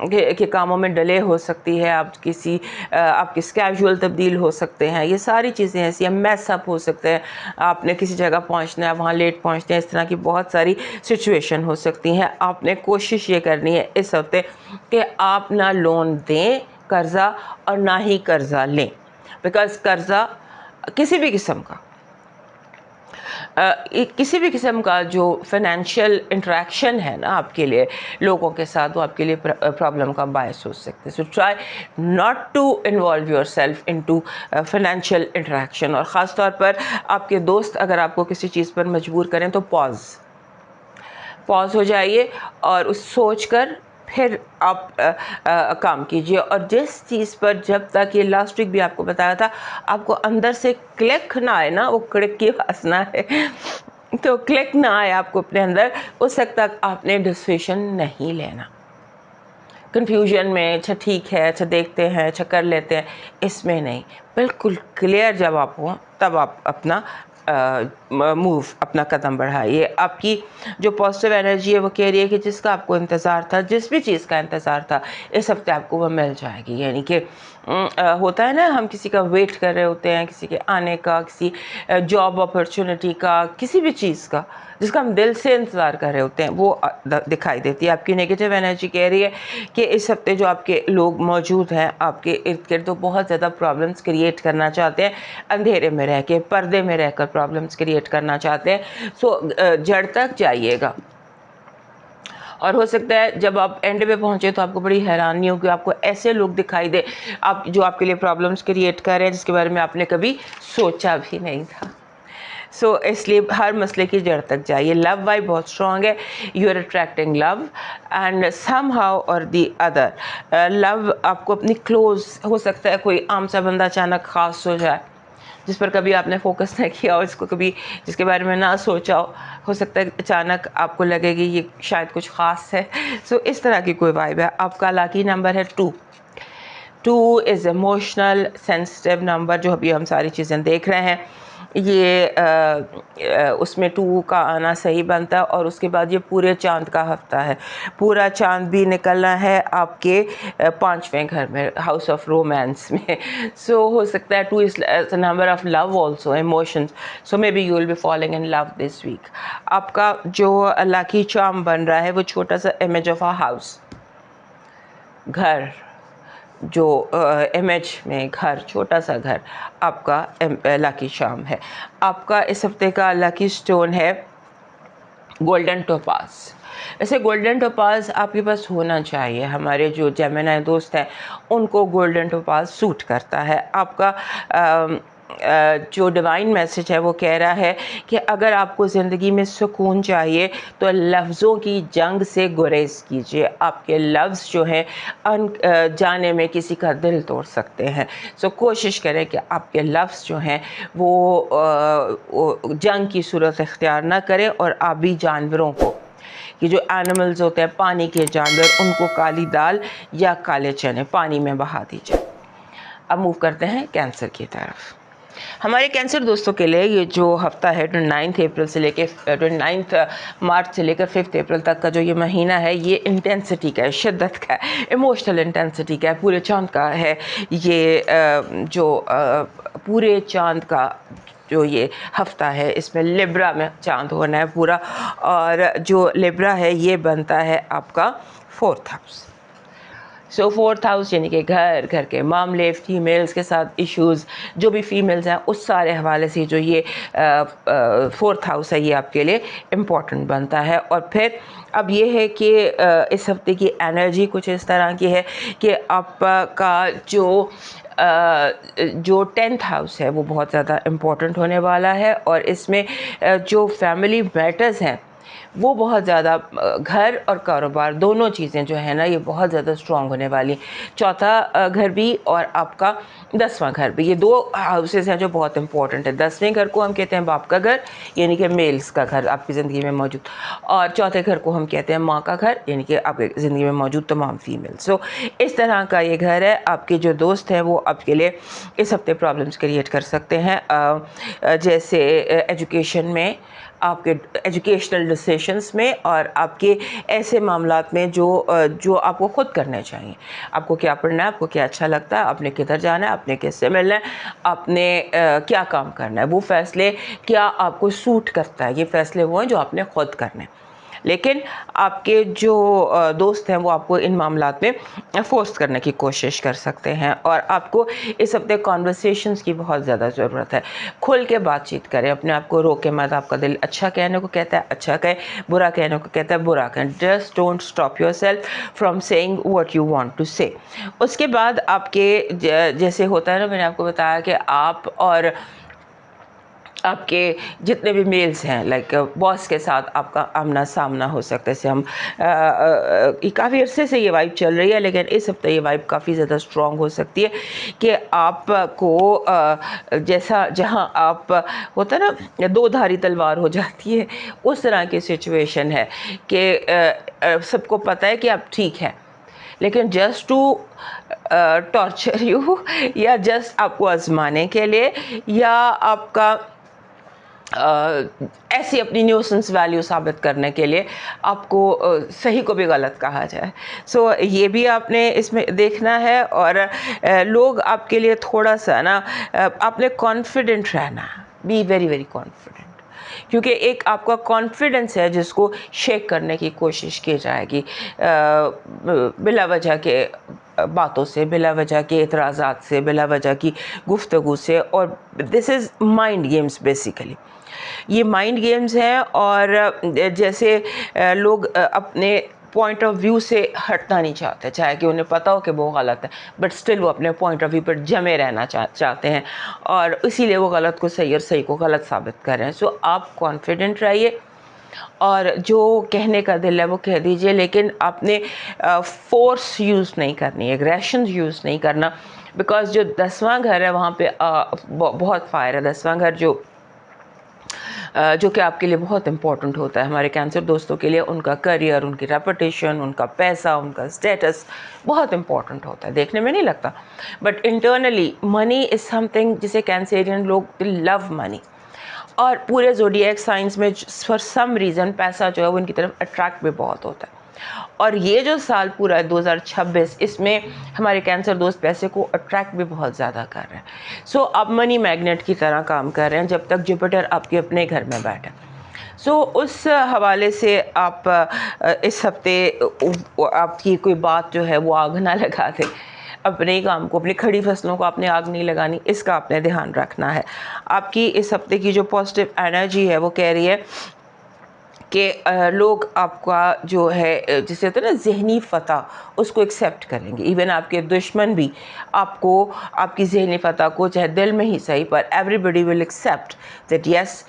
के कामों में डिले हो सकती है, आपकी स्केड्यूल तब्दील हो सकते हैं, ये सारी चीज़ें ऐसी हैं, मैस अप हो सकते हैं, आपने किसी जगह पहुंचना है वहाँ लेट पहुंचते हैं, इस तरह की बहुत सारी सिचुएशन हो सकती हैं। आपने कोशिश ये करनी है इस हफ्ते कि आप ना लोन दें कर्ज़ा और ना ही कर्ज़ा लें, बिकॉज़ कर्ज़ा किसी भी किस्म का किसी भी किस्म का जो फाइनेंशियल इंटरेक्शन है ना आपके लिए लोगों के साथ, वो आपके लिए प्रॉब्लम का बायस हो सकते हैं। So try not to involve yourself into financial interaction. और ख़ास तौर पर आपके दोस्त अगर आपको किसी चीज़ पर मजबूर करें तो पॉज हो जाइए और उस सोच कर फिर आप काम कीजिए। और जिस चीज़ पर, जब तक, ये लास्ट वीक भी आपको बताया था, आपको अंदर से क्लिक ना आए ना, वो क्लिक की वासना है तो क्लिक ना आए आपको अपने अंदर, उस वक्त तक आपने डिसीजन नहीं लेना। कन्फ्यूजन में अच्छा ठीक है, अच्छा देखते हैं, अच्छा कर लेते हैं, इसमें नहीं। बिल्कुल क्लियर जब आप हो तब आप अपना अपना कदम बढ़ाइए। आपकी जो पॉजिटिव एनर्जी है वो कह रही है कि जिसका आपको इंतज़ार था, जिस भी चीज़ का इंतज़ार था, इस हफ्ते आपको वो मिल जाएगी। यानी कि होता है ना, हम किसी का वेट कर रहे होते हैं, किसी के आने का, किसी जॉब अपॉर्चुनिटी का, किसी भी चीज़ का जिसका हम दिल से इंतज़ार कर रहे होते हैं, वो दिखाई देती है। आपकी नेगेटिव एनर्जी कह रही है कि इस हफ्ते जो आपके लोग मौजूद हैं आपके इर्द गिर्द, तो बहुत ज़्यादा प्रॉब्लम्स क्रिएट करना चाहते हैं, अंधेरे में रह के, पर्दे में रहकर प्रॉब्लम्स क्रिएट करना चाहते हैं। जड़ तक जाइएगा। और हो सकता है जब आप एंड पे पहुंचे तो आपको बड़ी हैरानी हो कि आपको ऐसे लोग दिखाई दे जो आपके लिए प्रॉब्लम्स क्रिएट कर रहे हैं, जिसके बारे में आपने कभी सोचा भी नहीं था। इसलिए हर मसले की जड़ तक जाइए। लव वाइब बहुत स्ट्रॉन्ग है, you are attracting love and somehow और दी अदर लव आपको अपनी क्लोज, हो सकता है कोई आम सा बंदा अचानक ख़ास हो जाए जिस पर कभी आपने फोकस नहीं किया हो, जिसके बारे में ना सोचा हो सकता है अचानक आपको लगे कि ये शायद कुछ ख़ास है। इस तरह की कोई वाइब है। आपका लकी नंबर है 2 इज़ इमोशनल सेंसिटिव नंबर। जो अभी हम सारी चीज़ें देख रहे हैं ये उसमें 2 का आना सही बनता है। और उसके बाद ये पूरे चांद का हफ्ता है, पूरा चांद भी निकलना है आपके 5वें घर में, हाउस ऑफ रोमांस में। हो सकता है 2 is the number of love also, emotions. Maybe you will be falling in love this week. आपका जो लकी चार्म बन रहा है वो छोटा सा इमेज ऑफ अ हाउस, घर, जो इमेज में घर, छोटा सा घर, आपका लकी चार्म है। आपका इस हफ्ते का लकी स्टोन है गोल्डन टोपाज। वैसे गोल्डन टोपाज आपके पास होना चाहिए। हमारे जो जेमिनी दोस्त हैं उनको गोल्डन टोपाज सूट करता है। आपका जो डिवाइन मैसेज है वो कह रहा है कि अगर आपको ज़िंदगी में सुकून चाहिए तो लफ्ज़ों की जंग से गुरेज कीजिए। आपके लफ्ज़ जो हैं जाने में किसी का दिल तोड़ सकते हैं। कोशिश करें कि आपके लफ्ज़ जो हैं वो जंग की सूरत इख्तियार ना करें। और आबी जानवरों को, कि जो एनिमल्स होते हैं, पानी के जानवर, उनको काली दाल या काले चने पानी में बहा दीजिए। अब मूव करते हैं कैंसर की तरफ। हमारे कैंसर दोस्तों के लिए ये जो हफ्ता है 29 मार्च से लेकर 5 अप्रैल तक का जो ये महीना है, ये इंटेंसिटी का है, शिद्दत का है, इमोशनल इंटेंसिटी का है, पूरे चांद का है। ये पूरे चांद का जो ये हफ्ता है, इसमें लिब्रा में चांद होना है पूरा। और जो लिब्रा है ये बनता है आपका 4th हाउस। 4th हाउस यानी कि घर के मामले, फीमेल्स के साथ इश्यूज़, जो भी फीमेल्स हैं उस सारे हवाले से जो ये 4th हाउस है ये आपके लिए इम्पॉर्टेंट बनता है। और फिर अब ये है कि इस हफ्ते की एनर्जी कुछ इस तरह की है कि आपका जो 10th हाउस है वो बहुत ज़्यादा इम्पॉर्टेंट होने वाला है। और इसमें जो फैमिली मैटर्स हैं वो बहुत ज़्यादा घर और कारोबार दोनों चीज़ें जो है ना ये बहुत ज़्यादा स्ट्रॉन्ग होने वाली। चौथा घर भी और आपका 10वां घर भी, ये 2 हाउसेस हैं जो बहुत इंपॉर्टेंट है। 10वें घर को हम कहते हैं बाप का घर, यानी कि मेल्स का घर आपकी ज़िंदगी में मौजूद, और चौथे घर को हम कहते हैं माँ का घर, यानी कि आपकी ज़िंदगी में मौजूद तमाम फीमेल। सो इस तरह का ये घर है। आपके जो दोस्त हैं वो आपके लिए इस हफ्ते प्रॉब्लम्स क्रिएट कर सकते हैं, जैसे एजुकेशन में, आपके एजुकेशनल डिसीशंस में, और आपके ऐसे मामलात में जो आपको खुद करने चाहिए। आपको क्या पढ़ना है, आपको क्या अच्छा लगता है, आपने किधर जाना है, आपने किससे मिलना है, आपने क्या काम करना है, वो फ़ैसले क्या आपको सूट करता है, ये फ़ैसले वो हैं जो आपने खुद करने हैं। लेकिन आपके जो दोस्त हैं वो आपको इन मामलात में फोर्स करने की कोशिश कर सकते हैं, और आपको इस हफ्ते कॉन्वर्सेशंस की बहुत ज़्यादा ज़रूरत है। खुल के बातचीत करें, अपने आप को रोके मत। आपका दिल अच्छा कहने को कहता है अच्छा कहे, बुरा कहने को कहता है बुरा कहें। Just don't stop yourself from saying what you want to say. उसके बाद आपके जैसे होता है ना, मैंने आपको बताया कि आप और आपके जितने भी मेल्स हैं, लाइक बॉस के साथ आपका आमना सामना हो सकता है। जैसे हम काफ़ी अरसे से ये वाइब चल रही है, लेकिन इस हफ्ते ये वाइब काफ़ी ज़्यादा स्ट्रॉन्ग हो सकती है कि आपको जैसा जहां आप होता है ना, दो धारी तलवार हो जाती है, उस तरह की सिचुएशन है कि सबको पता है कि आप ठीक हैं, लेकिन जस्ट टू टॉर्चर यू, या जस्ट आपको आजमाने के लिए, या आपका ऐसी अपनी न्यूसेंस वैल्यू साबित करने के लिए आपको सही को भी गलत कहा जाए। सो ये भी आपने इसमें देखना है। और लोग आपके लिए थोड़ा सा ना, आपने कॉन्फिडेंट रहना, बी वेरी वेरी कॉन्फिडेंट, क्योंकि एक आपका कॉन्फिडेंस है जिसको शेक करने की कोशिश की जाएगी बिला वजह के बातों से, बिला वजह के एतराज़ात से, बिला वजह की गुफ्तगू से। और this is mind games basically, ये माइंड गेम्स हैं। और जैसे लोग अपने पॉइंट ऑफ व्यू से हटना नहीं चाहते, चाहे कि उन्हें पता हो कि वो गलत है, बट स्टिल वो अपने पॉइंट ऑफ व्यू पर जमे रहना चाहते हैं, और इसीलिए वो गलत को सही और सही को गलत साबित कर रहे हैं। सो आप कॉन्फिडेंट रहिए, और जो कहने का दिल है वो कह दीजिए, लेकिन आपने फोर्स यूज़ नहीं करनी, एग्रेशन यूज़ नहीं करना, बिकॉज जो 10वां घर है वहाँ पे बहुत फायर है। 10वां घर जो कि आपके लिए बहुत इंपॉर्टेंट होता है, हमारे कैंसर दोस्तों के लिए उनका करियर, उनकी रेपुटेशन, उनका पैसा, उनका स्टेटस बहुत इंपॉर्टेंट होता है। देखने में नहीं लगता, but internally money is something जिसे कैंसेरियन लोग लव मनी, और पूरे ज़ोडिएक साइंस में फॉर सम रीज़न पैसा जो है वो इनकी तरफ अट्रैक्ट भी बहुत होता है। और ये जो साल पूरा है 2026, इसमें हमारे कैंसर दोस्त पैसे को अट्रैक्ट भी बहुत ज़्यादा कर रहे हैं। सो आप मनी मैग्नेट की तरह काम कर रहे हैं जब तक जुपिटर आपके अपने घर में बैठे। सो उस हवाले से आप इस हफ्ते आपकी कोई बात जो है वो आग ना लगा दे, अपने ही काम को, अपनी खड़ी फसलों को आपने आग नहीं लगानी, इसका आपने ध्यान रखना है। आपकी इस हफ्ते की जो पॉजिटिव एनर्जी है वो कह रही है कि लोग आपका जो है जिसे होता है ना ज़हनी फ़तह, उसको एक्सेप्ट करेंगे। इवन आपके दुश्मन भी आपको, आपकी ज़हनी फ़तह को, चाहे दिल में ही सही, पर everybody will accept that yes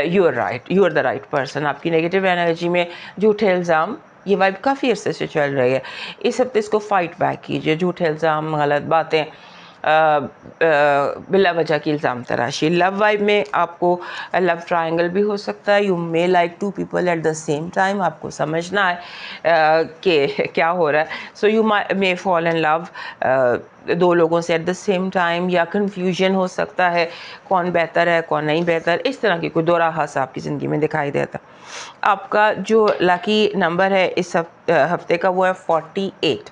you are right, you are the right person. आपकी नेगेटिव एनर्जी में झूठे इल्ज़ाम, ये वाइब काफ़ी अरसे से चल रही है, इस हफ्ते इसको फाइट बैक कीजिए। झूठे इल्ज़ाम, गलत बातें, बिला वजह की इल्ज़ाम तराशी। लव वाइब में आपको लव ट्रायंगल भी हो सकता है। You may like 2 people at the same time, आपको समझना है कि क्या हो रहा है। So you may fall in love 2 लोगों से एट द सेम टाइम, या कन्फ्यूजन हो सकता है कौन बेहतर है कौन नहीं बेहतर, इस तरह की कोई दो राह हादसा आपकी ज़िंदगी में दिखाई देता। आपका जो लकी नंबर है इस हफ्ते का वो है 48,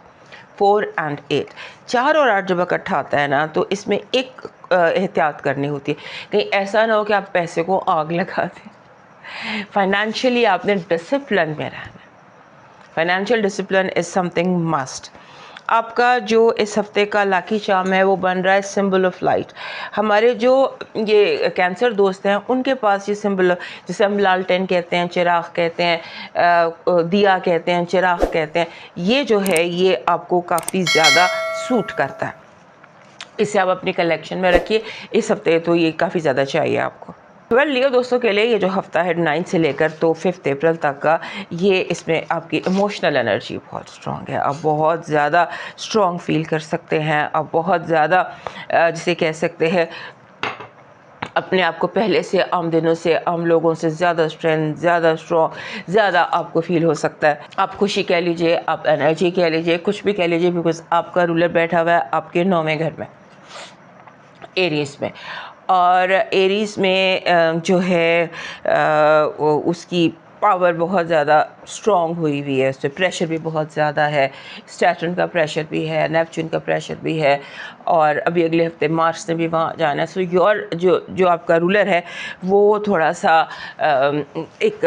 4 and 8। 4 और 8 जब इकट्ठा आता है ना, तो इसमें एक एहतियात करनी होती है, कहीं ऐसा ना हो कि आप पैसे को आग लगा दें। फाइनेंशियली आपने डिसिप्लिन में रहना है। Financial discipline is something must. आपका जो इस हफ्ते का लाकी चार्म है वो बन रहा है सिंबल ऑफ लाइट। हमारे जो ये कैंसर दोस्त हैं उनके पास ये सिंबल, जिसे हम लालटेन कहते हैं, चिराग कहते हैं, दिया कहते हैं, चिराग कहते हैं, ये जो है ये आपको काफ़ी ज़्यादा सूट करता है। इसे आप अपनी कलेक्शन में रखिए इस हफ्ते, तो ये काफ़ी ज़्यादा चाहिए आपको। वेल लियो दोस्तों के लिए ये जो हफ्ता है 9 से लेकर तो 5 अप्रैल तक का, ये इसमें आपकी इमोशनल एनर्जी बहुत स्ट्रॉन्ग है। आप बहुत ज़्यादा स्ट्रॉन्ग फील कर सकते हैं। आप बहुत ज़्यादा जिसे कह सकते हैं अपने आप को पहले से आम दिनों से आम लोगों से ज़्यादा स्ट्रेंथ, ज़्यादा स्ट्रॉन्ग, ज़्यादा आपको फील हो सकता है। आप खुशी कह लीजिए, आप एनर्जी कह लीजिए, कुछ भी कह लीजिए, बिकॉज आपका रूलर बैठा हुआ है आपके 9वें घर में, एरीज में। और एरीज में जो है उसकी पावर बहुत ज़्यादा स्ट्रॉन्ग हुई हुई है, उस पर प्रेशर भी बहुत ज़्यादा है। सैटर्न का प्रेशर भी है, नेपच्यून का प्रेशर भी है, और अभी अगले हफ्ते मार्च ने भी वहाँ जाना है। सो योर जो आपका रूलर है वो थोड़ा सा एक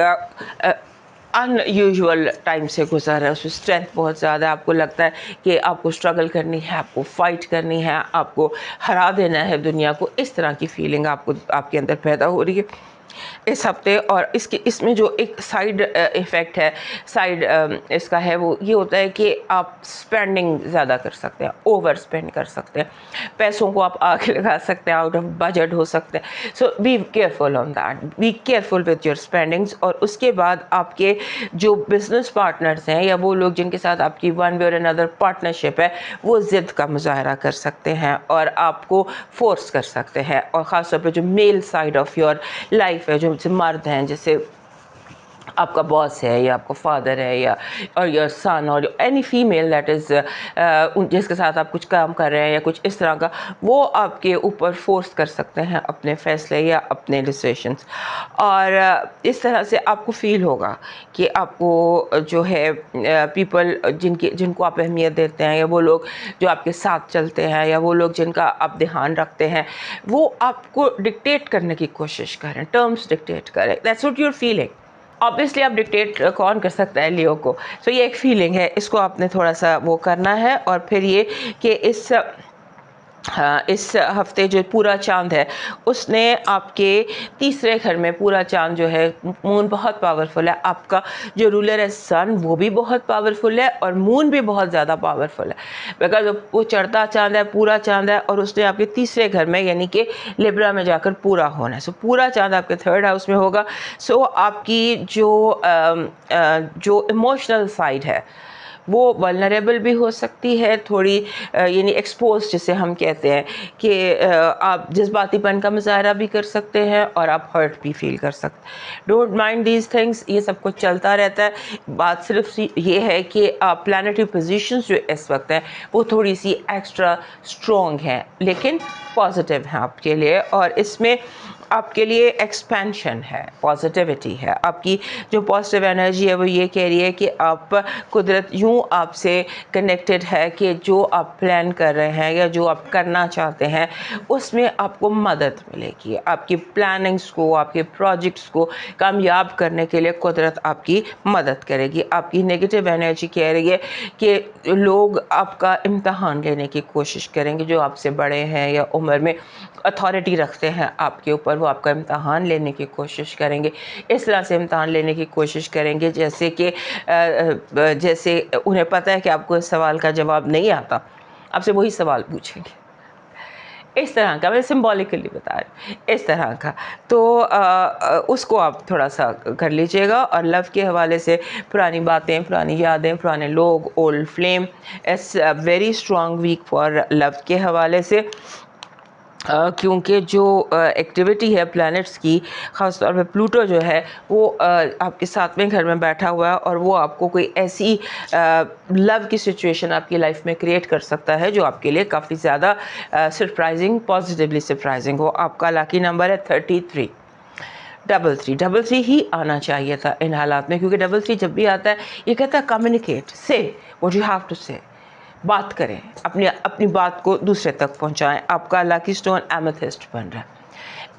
अनयूजुअल टाइम से गुजर रहा है। उसमें स्ट्रेंथ बहुत ज़्यादा है। आपको लगता है कि आपको स्ट्रगल करनी है, आपको फाइट करनी है, आपको हरा देना है दुनिया को। इस तरह की फीलिंग आपको आपके अंदर पैदा हो रही है इस हफ्ते। और इसमें जो एक साइड इफ़ेक्ट है, साइड इसका है, वो ये होता है कि आप स्पेंडिंग ज़्यादा कर सकते हैं, ओवर स्पेंड कर सकते हैं, पैसों को आप आगे लगा सकते हैं, आउट ऑफ बजट हो सकते हैं। So be careful on that, be careful with your spendings. और उसके बाद आपके जो बिजनेस पार्टनर्स हैं या वो लोग जिनके साथ आपकी वन वे और अनदर पार्टनरशिप है, वो ज़िद का मुजाहरा कर सकते हैं और आपको फोर्स कर सकते हैं। और ख़ासतौर पर जो male side of your life है, जो मर्द हैं, जैसे आपका बॉस है या आपका फादर है या और योर सन और एनी फीमेल दैट इज़ जिसके साथ आप कुछ काम कर रहे हैं या कुछ इस तरह का, वो आपके ऊपर फोर्स कर सकते हैं अपने फैसले या अपने डिसीशंस। और इस तरह से आपको फील होगा कि आपको जो है पीपल जिनको आप अहमियत देते हैं, या वो लोग जो आपके साथ चलते हैं, या वो लोग जिनका आप ध्यान रखते हैं, वो आपको डिक्टेट करने की कोशिश करें, टर्म्स डिक्टेट करें। That's what you are feeling. Obviously आप डिक्टेट कौन कर सकता है लियो को। सो ये एक फीलिंग है, इसको आपने थोड़ा सा वो करना है। और फिर ये कि इस हफ्ते जो पूरा चांद है उसने आपके तीसरे घर में, पूरा चांद जो है, मून बहुत पावरफुल है। आपका जो रूलर है सन, वो भी बहुत पावरफुल है और मून भी बहुत ज़्यादा पावरफुल है, बिकॉज वो चढ़ता चांद है, पूरा चांद है, और उसने आपके तीसरे घर में यानी कि लिब्रा में जाकर पूरा होना है। सो पूरा चांद आपके थर्ड हाउस में होगा। सो आपकी जो इमोशनल साइड है वो वल्नरेबल भी हो सकती है थोड़ी, यानी एक्सपोज जिसे हम कहते हैं कि आप जज्बातीपन का मुजाहरा भी कर सकते हैं और आप हर्ट भी फील कर सकते हैं। डोंट माइंड दीज थिंग्स, ये सब कुछ चलता रहता है। बात सिर्फ ये है कि प्लानेटरी पोजीशंस जो इस वक्त हैं वो थोड़ी सी एक्स्ट्रा स्ट्रॉन्ग हैं, लेकिन पॉजिटिव हैं आपके लिए। और इसमें आपके लिए एक्सपेंशन है, पॉजिटिविटी है। आपकी जो पॉजिटिव एनर्जी है वो ये कह रही है कि आप, कुदरत यूँ आपसे कनेक्टेड है कि जो आप प्लान कर रहे हैं या जो आप करना चाहते हैं उसमें आपको मदद मिलेगी। आपकी प्लानिंग्स को, आपके प्रोजेक्ट्स को कामयाब करने के लिए कुदरत आपकी मदद करेगी। आपकी नेगेटिव एनर्जी कह रही है कि लोग आपका इम्तहान लेने की कोशिश करेंगे, जो आपसे बड़े हैं या उम्र में अथॉरिटी रखते हैं आपके ऊपर, वो आपका इम्तहान लेने की कोशिश करेंगे। इस तरह से इम्तहान लेने की कोशिश करेंगे जैसे कि जैसे उन्हें पता है कि आपको इस सवाल का जवाब नहीं आता, आपसे वही सवाल पूछेंगे। इस तरह का, मैं सिंबॉलिकली बता रही हूँ, इस तरह का। तो उसको आप थोड़ा सा कर लीजिएगा। और लव के हवाले से पुरानी बातें, पुरानी यादें, पुराने लोग, old flame, it's very strong week for love के हवाले से। क्योंकि जो एक्टिविटी है प्लैनेट्स की, ख़ास तौर पे प्लूटो जो है वो आपके 7वें घर में बैठा हुआ है, और वो आपको कोई ऐसी लव की सिचुएशन आपकी लाइफ में क्रिएट कर सकता है जो आपके लिए काफ़ी ज़्यादा सरप्राइजिंग, पॉजिटिवली सरप्राइजिंग हो। आपका लकी नंबर है 33। 33 ही आना चाहिए था इन हालात में, क्योंकि 33 जब भी आता है ये कहता है कम्युनिकेट, से व्हाट यू हैव टू से, बात करें, अपनी बात को दूसरे तक पहुंचाएं। आपका लकी स्टोन एमेथिस्ट बन रहा है।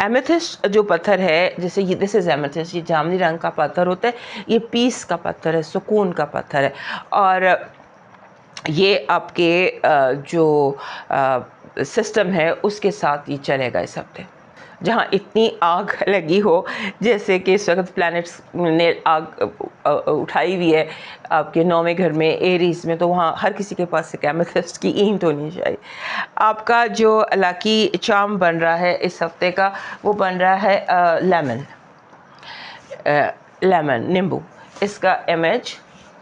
एमेथिस्ट जो पत्थर है, जैसे ये दिस इज एमेथिस्ट, ये जामुनी रंग का पत्थर होता है, ये पीस का पत्थर है, सुकून का पत्थर है। और ये आपके जो सिस्टम है उसके साथ ये चलेगा इस हफ्ते। जहाँ इतनी आग लगी हो, जैसे कि इस वक्त प्लैनेट्स ने आग उठाई हुई है आपके 9वें घर में एरीज में, तो वहाँ हर किसी के पास एक एमेथिस्ट की ईंट होनी चाहिए। आपका जो लकी चार्म बन रहा है इस हफ्ते का, वो बन रहा है लेमन, नींबू, इसका इमेज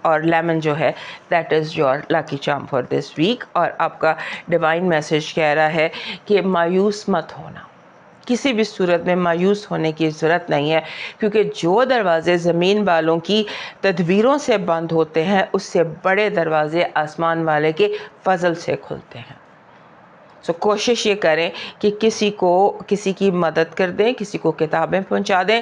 और लेमन जो है that is your lucky charm for this week. और आपका डिवाइन मैसेज कह रहा है कि मायूस मत होना, किसी भी सूरत में मायूस होने की ज़रूरत नहीं है, क्योंकि जो दरवाज़े ज़मीन वालों की तदबीरों से बंद होते हैं उससे बड़े दरवाज़े आसमान वाले के फजल से खुलते हैं। सो कोशिश ये करें कि किसी को किसी की मदद कर दें, किसी को किताबें पहुंचा दें,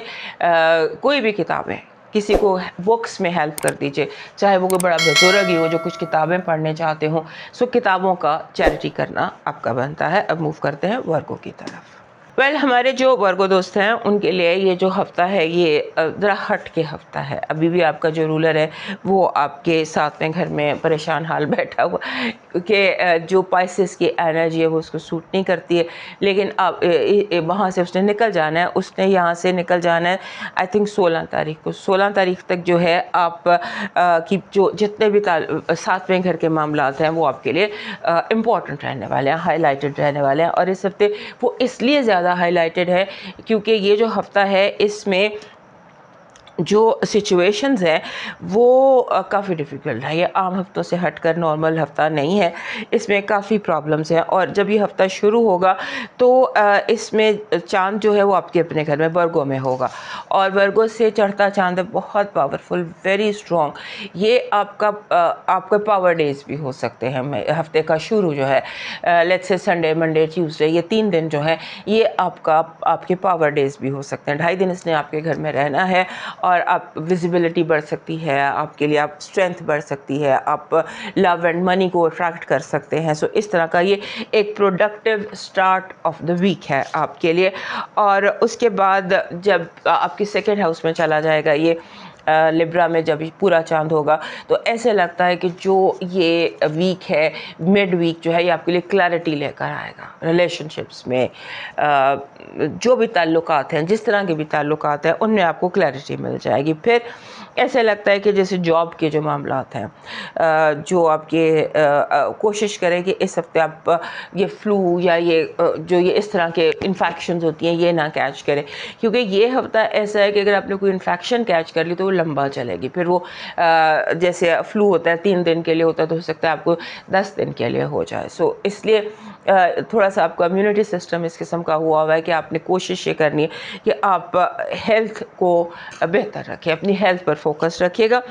कोई भी किताबें, किसी को बुक्स में हेल्प कर दीजिए, चाहे वो कोई बड़ा बुजुर्ग ही हो जो कुछ किताबें पढ़ने चाहते हों। सो किताबों का चैरिटी करना आपका बनता है। अब मूव करते हैं वर्गों की तरफ। हमारे जो वर्गो दोस्त हैं उनके लिए ये जो हफ़्ता है ये ज़रा हट के हफ़्ता है। अभी भी आपका जो रूलर है वो आपके 7वें घर में परेशान हाल बैठा हुआ, क्योंकि जो पाइसेस की एनर्जी है वो उसको सूट नहीं करती है, लेकिन अब वहाँ से उसने निकल जाना है, उसने यहाँ से निकल जाना है आई थिंक 16 तारीख को। 16 तारीख तक जो है आप की जो जितने भी 7वें घर के मामलात हैं वो आपके लिए इम्पॉर्टेंट रहने वाले हैं, हाईलाइटेड रहने वाले हैं। और इस हफ्ते वो इसलिए ज़्यादा हाईलाइटेड है क्योंकि ये जो हफ्ता है इसमें जो सिचुएशंस हैं वो काफ़ी डिफ़िकल्ट है। ये आम हफ्तों से हटकर नॉर्मल हफ्ता नहीं है, इसमें काफ़ी प्रॉब्लम्स हैं। और जब ये हफ्ता शुरू होगा तो इसमें चांद जो है वो आपके अपने घर में वर्गों में होगा, और वर्गों से चढ़ता चांद है बहुत पावरफुल, वेरी स्ट्रॉन्ग। ये आपके पावर डेज भी हो सकते हैं। हफ्ते का शुरू जो है let's say Sunday, Monday, Tuesday, ये 3 दिन जो हैं ये आपके पावर डेज भी हो सकते हैं। 2.5 दिन इसने आपके घर में रहना है और आप विजिबिलिटी बढ़ सकती है, आपके लिए आप स्ट्रेंथ बढ़ सकती है, आप लव एंड मनी को अट्रैक्ट कर सकते हैं। सो इस तरह का ये एक productive start of the week है आपके लिए। और उसके बाद जब आपकी 2nd हाउस में चला जाएगा ये लिब्रा में, जब पूरा चांद होगा तो ऐसे लगता है कि जो ये वीक है, मिड वीक जो है, ये आपके लिए क्लैरिटी लेकर आएगा। रिलेशनशिप्स में जो भी ताल्लुकात हैं, जिस तरह के भी ताल्लुकात हैं, उनमें आपको क्लैरिटी मिल जाएगी। फिर ऐसे लगता है कि जैसे जॉब के जो मामलात हैं, जो आपके कोशिश करें कि इस हफ्ते आप ये फ्लू या ये जो ये इस तरह के इन्फेक्शंस होती हैं ये ना कैच करें, क्योंकि ये हफ्ता ऐसा है कि अगर आपने कोई इन्फेक्शन कैच कर ली तो वो लंबा चलेगी। फिर वो जैसे फ्लू होता है 3 दिन के लिए होता है, तो हो सकता है आपको 10 दिन के लिए हो जाए। सो इसलिए थोड़ा सा आपका इम्यूनिटी सिस्टम इस किस्म का हुआ है कि आपने कोशिश ये करनी है कि आप हेल्थ को बेहतर रखें, अपनी हेल्थ पर फोकस रखिएगा।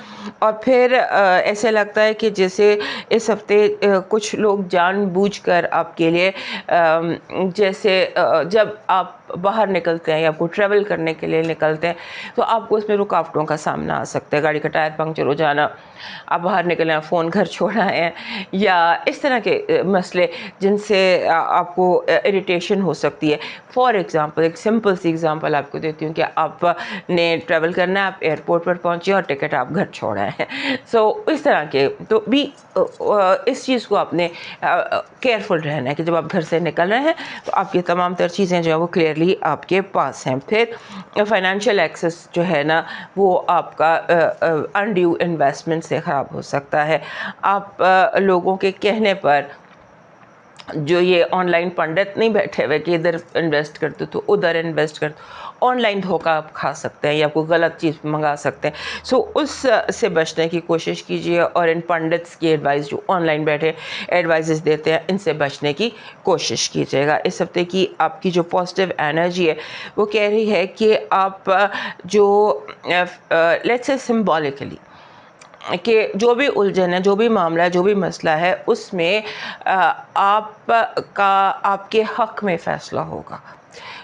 और फिर ऐसे लगता है कि जैसे इस हफ्ते कुछ लोग जानबूझकर आपके लिए जैसे जब आप बाहर निकलते हैं या आपको ट्रैवल करने के लिए निकलते हैं तो आपको इसमें रुकावटों का सामना आ सकता है। गाड़ी का टायर पंक्चर हो जाना, आप बाहर निकले हैं, फ़ोन घर छोड़ा है, या इस तरह के मसले जिनसे आपको इरिटेशन हो सकती है। फॉर एग्ज़ाम्पल, एक सिंपल सी एग्ज़ाम्पल आपको देती हूँ कि आपने ट्रैवल करना है, आप एयरपोर्ट पर पहुँचे और टिकट आप घर छोड़ा है। सो इस तरह के तो भी इस चीज़ को आपने केयरफुल रहना है कि जब आप घर से निकल रहे हैं तो आपकी तमाम तर चीज़ें जो है वो क्लियरली आपके पास हैं। फिर फाइनेंशियल एक्सेस जो है ना वो आपका अनड्यू इन्वेस्टमेंट से ख़राब हो सकता है। आप लोगों के कहने पर जो ये ऑनलाइन पंडित नहीं बैठे हुए कि इधर इन्वेस्ट कर दो तो उधर इन्वेस्ट कर दो, ऑनलाइन धोखा आप खा सकते हैं या कोई गलत चीज़ मंगा सकते हैं। सो उस से बचने की कोशिश कीजिए, और इन पंडित्स की एडवाइस जो ऑनलाइन बैठे एडवाइसेस देते हैं इनसे बचने की कोशिश कीजिएगा। इस हफ्ते की आपकी जो पॉजिटिव एनर्जी है वो कह रही है कि आप जो लेट्स से सिम्बॉलिकली कि जो भी उलझन है, जो भी मामला है, जो भी मसला है, उसमें आपके हक़ में फ़ैसला होगा।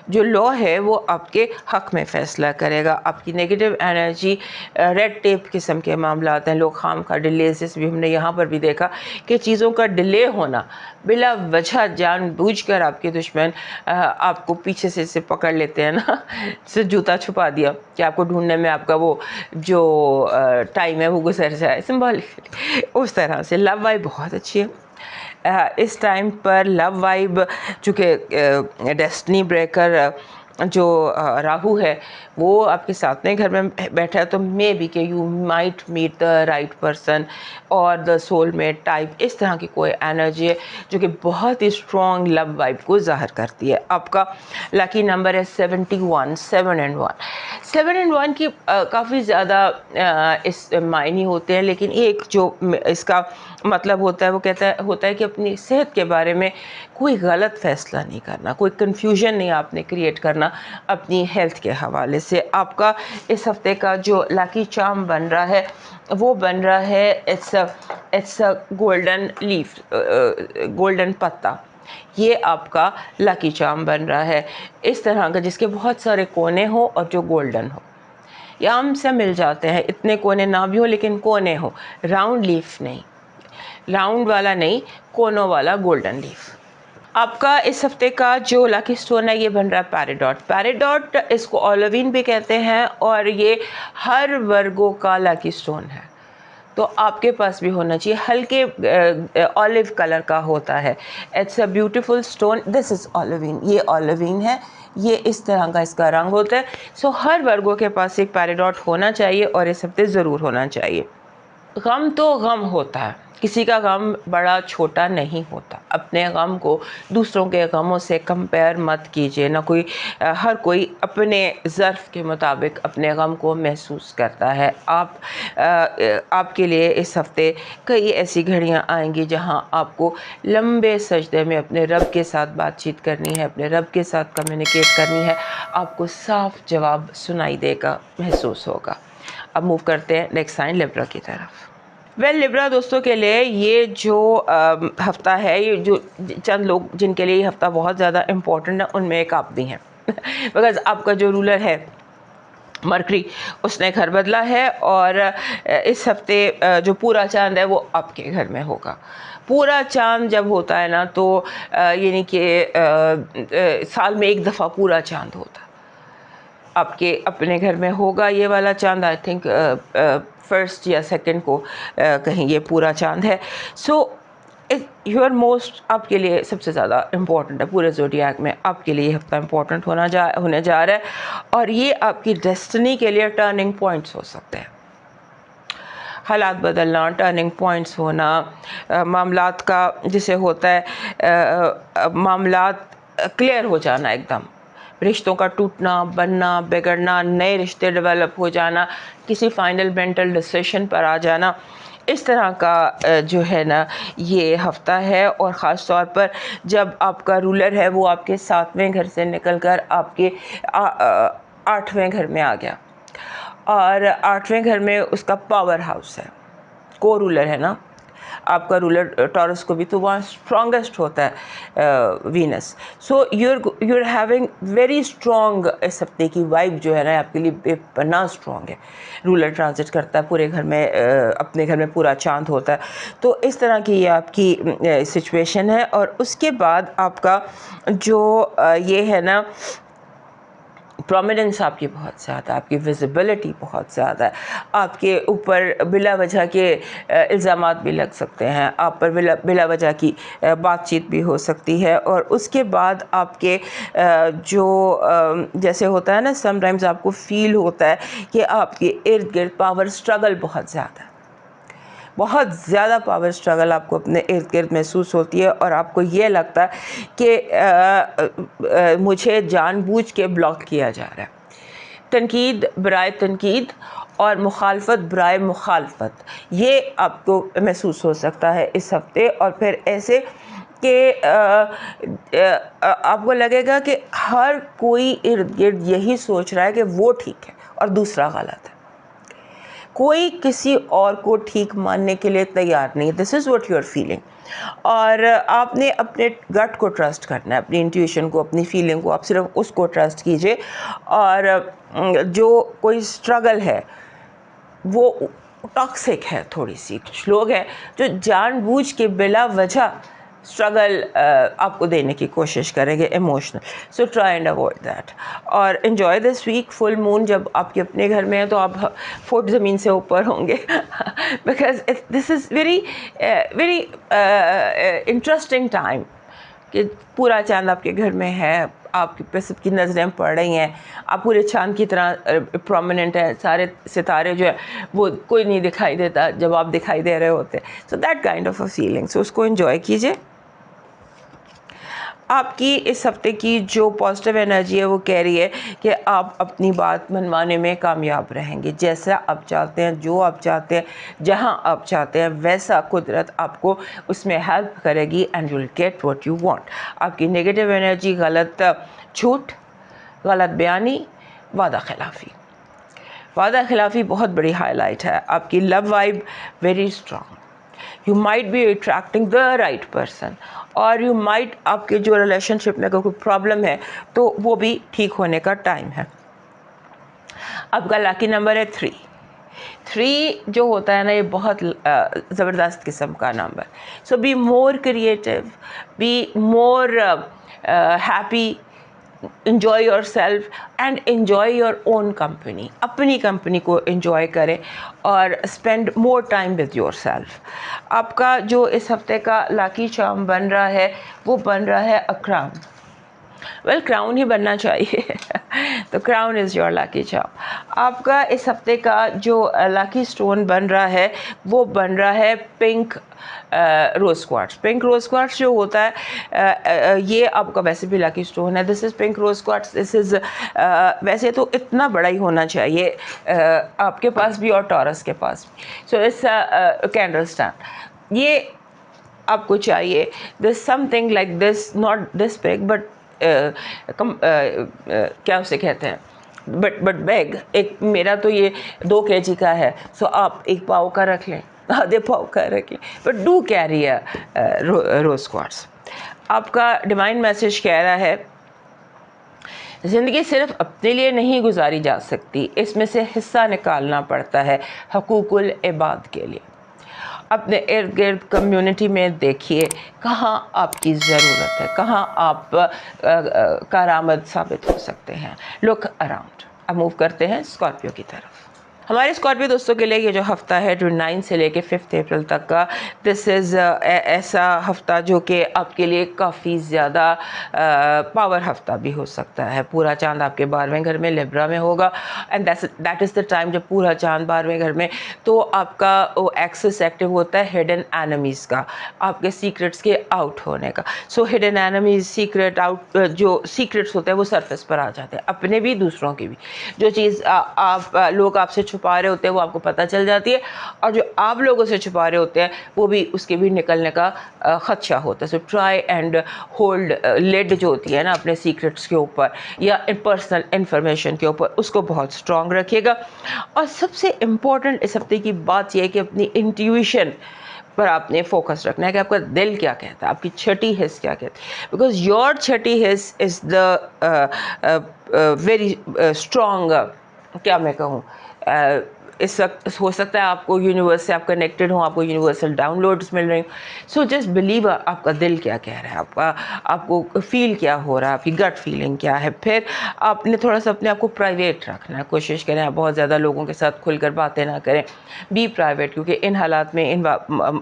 जो लॉ है वो आपके हक़ में फ़ैसला करेगा। आपकी नेगेटिव एनर्जी रेड टेप किस्म के मामलात हैं, लोग खाम का डिलेस, जैसे भी हमने यहाँ पर भी देखा कि चीज़ों का डिले होना बिला वजह जानबूझकर आपके दुश्मन आपको पीछे से पकड़ लेते हैं ना, से जूता छुपा दिया कि आपको ढूंढने में आपका वो जो टाइम है वो गुजर जाए सिंबॉलिकली। उस तरह से लव वाइब बहुत अच्छी है इस टाइम पर। लव वाइब चूँकि डेस्टिनी ब्रेकर जो राहु है वो आपके सातवें घर में बैठा है, तो मे बी कि you might meet the right person और द सोलमेट टाइप, इस तरह की कोई एनर्जी है जो कि बहुत ही स्ट्रॉन्ग लव वाइब को ज़ाहिर करती है। आपका लकी नंबर है 71, 7 एंड 1। 7 एंड 1 की काफ़ी ज़्यादा इस मायने होते हैं, लेकिन एक जो इसका मतलब होता है वो होता है कि अपनी सेहत के बारे में कोई गलत फैसला नहीं करना, कोई कन्फ्यूजन नहीं आपने क्रिएट करना अपनी हेल्थ के हवाले से। आपका इस हफ्ते का जो लकी चार्म बन रहा है वो बन रहा है it's a golden leaf, golden पत्ता। ये आपका लकी चार्म बन रहा है इस तरह का, जिसके बहुत सारे कोने हो और जो गोल्डन हो। ये आम से मिल जाते हैं, इतने कोने ना भी हो लेकिन कोने हो, राउंड लीफ नहीं, राउंड वाला नहीं, कोनों वाला गोल्डन लीफ। आपका इस हफ्ते का जो लकी स्टोन है ये बन रहा है पैराडॉट। पैराडॉट इसको ओलिविन भी कहते हैं और ये हर वर्गों का लकी स्टोन है, तो आपके पास भी होना चाहिए। हल्के ऑलिव कलर का होता है। It's a beautiful stone, this is olivine, ये ओलिविन है, ये इस तरह का इसका रंग होता है। सो हर वर्गों के पास एक पैराडॉट होना चाहिए और इस हफ्ते ज़रूर होना चाहिए। गम तो गम होता है, किसी का गम बड़ा छोटा नहीं होता। अपने गम को दूसरों के गमों से कंपेयर मत कीजिए। ना कोई हर कोई अपने ज़र्फ़ के मुताबिक अपने गम को महसूस करता है। आपके लिए इस हफ़्ते कई ऐसी घड़ियां आएंगी जहां आपको लंबे सजदे में अपने रब के साथ बातचीत करनी है, अपने रब के साथ कम्युनिकेट करनी है। आपको साफ जवाब सुनाई देगा, महसूस होगा। अब मूव करते हैं नेक्स्ट साइन लिब्रा की तरफ। लिब्रा दोस्तों के लिए ये जो हफ़्ता है, ये जो चंद लोग जिनके लिए ये हफ़्ता बहुत ज़्यादा इम्पोर्टेंट है उनमें एक आप भी हैं बिकॉज़ आपका जो रूलर है मरकरी, उसने घर बदला है और इस हफ्ते जो पूरा चांद है वो आपके घर में होगा। पूरा चांद जब होता है ना तो यानी कि साल में एक दफ़ा पूरा चांद होता है, आपके अपने घर में होगा ये वाला चांद। आई थिंक फर्स्ट या सेकंड को कहीं ये पूरा चांद है। सो योर मोस्ट आपके लिए सबसे ज़्यादा इम्पॉर्टेंट है पूरे ज़ोडिएक में, आपके लिए हफ्ता इम्पॉर्टेंट होने जा रहा है और ये आपकी डेस्टिनी के लिए टर्निंग पॉइंट्स हो सकते हैं। हालात बदलना, टर्निंग पॉइंट्स होना, मामलात का जिसे होता है मामलात क्लियर हो जाना, एकदम रिश्तों का टूटना, बनना, बिगड़ना, नए रिश्ते डेवलप हो जाना, किसी फाइनल मेंटल डिसीजन पर आ जाना, इस तरह का जो है ना ये हफ्ता है। और ख़ास तौर पर जब आपका रूलर है वो आपके 7वें घर से निकलकर आपके 8वें घर में आ गया और 8वें घर में उसका पावर हाउस है, को रूलर है ना आपका रूलर टॉरस को भी, तो वहाँ स्ट्रॉन्गेस्ट होता है Venus. So you're having very strong इस हफ्ते की वाइब जो है ना आपके लिए बेपनाह स्ट्रॉन्ग है। रूलर ट्रांजिट करता है पूरे घर में, अपने घर में पूरा चांद होता है, तो इस तरह की ये आपकी सिचुएशन है। और उसके बाद आपका जो ये है ना प्रोमिनेंस आपकी बहुत ज़्यादा, आपकी विजिबिलिटी बहुत ज़्यादा है, आपके ऊपर बिला वजह के इल्ज़ामात भी लग सकते हैं, आप पर बिला वजह की बातचीत भी हो सकती है। और उसके बाद आपके जो जैसे होता है ना समटाइम्स आपको फील होता है कि आपके इर्द गिर्द पावर स्ट्रगल बहुत ज़्यादा है, बहुत ज़्यादा पावर स्ट्रगल आपको अपने इर्द गिर्द महसूस होती है और आपको ये लगता है कि मुझे जानबूझ के ब्लॉक किया जा रहा है। तनकीद बराए तनकीद और मुखालफत बराए मुखालफत, ये आपको महसूस हो सकता है इस हफ्ते। और फिर ऐसे कि आपको लगेगा कि हर कोई इर्द गिर्द यही सोच रहा है कि वो ठीक है और दूसरा गलत है, कोई किसी और को ठीक मानने के लिए तैयार नहीं। This is what you are feeling. और आपने अपने गट को ट्रस्ट करना है, अपनी इंट्यूशन को, अपनी फीलिंग को, आप सिर्फ उसको ट्रस्ट कीजिए। और जो कोई स्ट्रगल है वो टॉक्सिक है, थोड़ी सी कुछ लोग हैं जो जानबूझ के बिला वजह स्ट्रगल आपको देने की कोशिश करेंगे emotional. So try and avoid that और enjoy this week. Full moon जब आपके अपने घर में है तो आप फुट ज़मीन से ऊपर होंगे because this is very very interesting time कि पूरा चांद आपके घर में है, आपके पे सबकी नज़रें पड़ रही हैं, आप पूरे चांद की तरह प्रोमिनेंट है, सारे सितारे जो है वो कोई नहीं दिखाई देता जब आप दिखाई दे रहे होते। So that kind of a feeling, so उसको एंजॉय कीजिए। आपकी इस हफ्ते की जो पॉजिटिव एनर्जी है वो कह रही है कि आप अपनी बात मनवाने में कामयाब रहेंगे। जैसा आप चाहते हैं, जो आप चाहते हैं, जहां आप चाहते हैं, वैसा कुदरत आपको उसमें हेल्प करेगी and you will get what you want. आपकी नेगेटिव एनर्जी गलत झूठ, गलत बयानी, वादा खिलाफ़ी बहुत बड़ी हाईलाइट है। आपकी love vibe very strong, you might B attracting the right person, और यू माइट, आपके जो रिलेशनशिप में कोई प्रॉब्लम है तो वो भी ठीक होने का टाइम है। आपका लकी नंबर है 3 जो होता है ना, ये बहुत ज़बरदस्त किस्म का number. So be more creative, be more happy, enjoy yourself and enjoy your own company। अपनी कंपनी को enjoy करें और spend more time with yourself। आपका जो इस हफ्ते का लकी चार्म बन रहा है वो बन रहा है अ क्राउन। वेल, क्राउन ही बनना चाहिए तो crown is your lucky charm. आपका इस हफ्ते का जो लकी स्टोन बन रहा है वो बन रहा है pink rose quartz. Pink rose quartz जो होता है ये आपका वैसे भी लकी स्टोन है। This is pink rose quartz. This is वैसे तो इतना बड़ा ही होना चाहिए आपके पास भी और टॉरस के पास भी। सो इट्स कैंडल स्टैंड, ये आपको चाहिए। This something like this, not this big but क्या उसे कहते हैं, बट बैग एक, मेरा तो ये 2 kg का है, सो आप 1 पाव का रख लें, आधे पाव का रख लें, but do carry a rose quartz. आपका डिवाइन मैसेज कह रहा है ज़िंदगी सिर्फ अपने लिए नहीं गुजारी जा सकती, इसमें से हिस्सा निकालना पड़ता है हकूकुल इबाद के लिए। अपने इर्द गिर्द कम्युनिटी में देखिए कहाँ आपकी ज़रूरत है, कहाँ आप कारामद साबित हो सकते हैं। Look around. अब मूव करते हैं स्कॉर्पियो की तरफ। हमारे स्कॉर्पियो दोस्तों के लिए ये जो हफ़्ता है 29 से लेके 5 अप्रैल तक का, दिस इज़ ऐसा हफ़्ता जो कि आपके लिए काफ़ी ज़्यादा पावर हफ़्ता भी हो सकता है। पूरा चांद आपके 12वें घर में लिब्रा में होगा and that is the time जब पूरा चांद 12वें घर में, तो आपका वो एक्सेस एक्टिव होता है हिडन एनिमीज़ का, आपके सीक्रेट्स के आउट होने का। सो हिडन एनिमीज़, सीक्रेट आउट, जो सीक्रेट्स होते हैं वो सरफेस पर आ जाते हैं, अपने भी दूसरों के भी। जो चीज़ आप लोग आपसे छुपा रहे होते हैं वो आपको पता चल जाती है, और जो आप लोगों से छुपा रहे होते हैं वो भी, उसके भी निकलने का ख़दशा होता है। So try and hold lid जो होती है ना अपने सीक्रेट्स के ऊपर या पर्सनल इन्फॉर्मेशन के ऊपर, उसको बहुत स्ट्रॉन्ग रखिएगा। और सबसे इम्पोर्टेंट इस हफ्ते की बात यह है कि अपनी इंट्यूशन पर आपने फोकस रखना है कि आपका दिल क्या कहता है, आपकी छठी हिस्स क्या कहती है, because your Chhathi his is the very strong, क्या मैं कहूँ, इस वक्त हो सकता है आपको यूनिवर्स से आप कनेक्टेड हो, आपको यूनिवर्सल डाउनलोड्स मिल रही हो। सो जस्ट बिलीव आपका दिल क्या कह रहा है, आपको फील क्या हो रहा है, आपकी गट फीलिंग क्या है। फिर आपने थोड़ा सा अपने आप को प्राइवेट रखना है, कोशिश करें आप बहुत ज़्यादा लोगों के साथ खुलकर बातें ना करें, बी प्राइवेट, क्योंकि इन हालात में,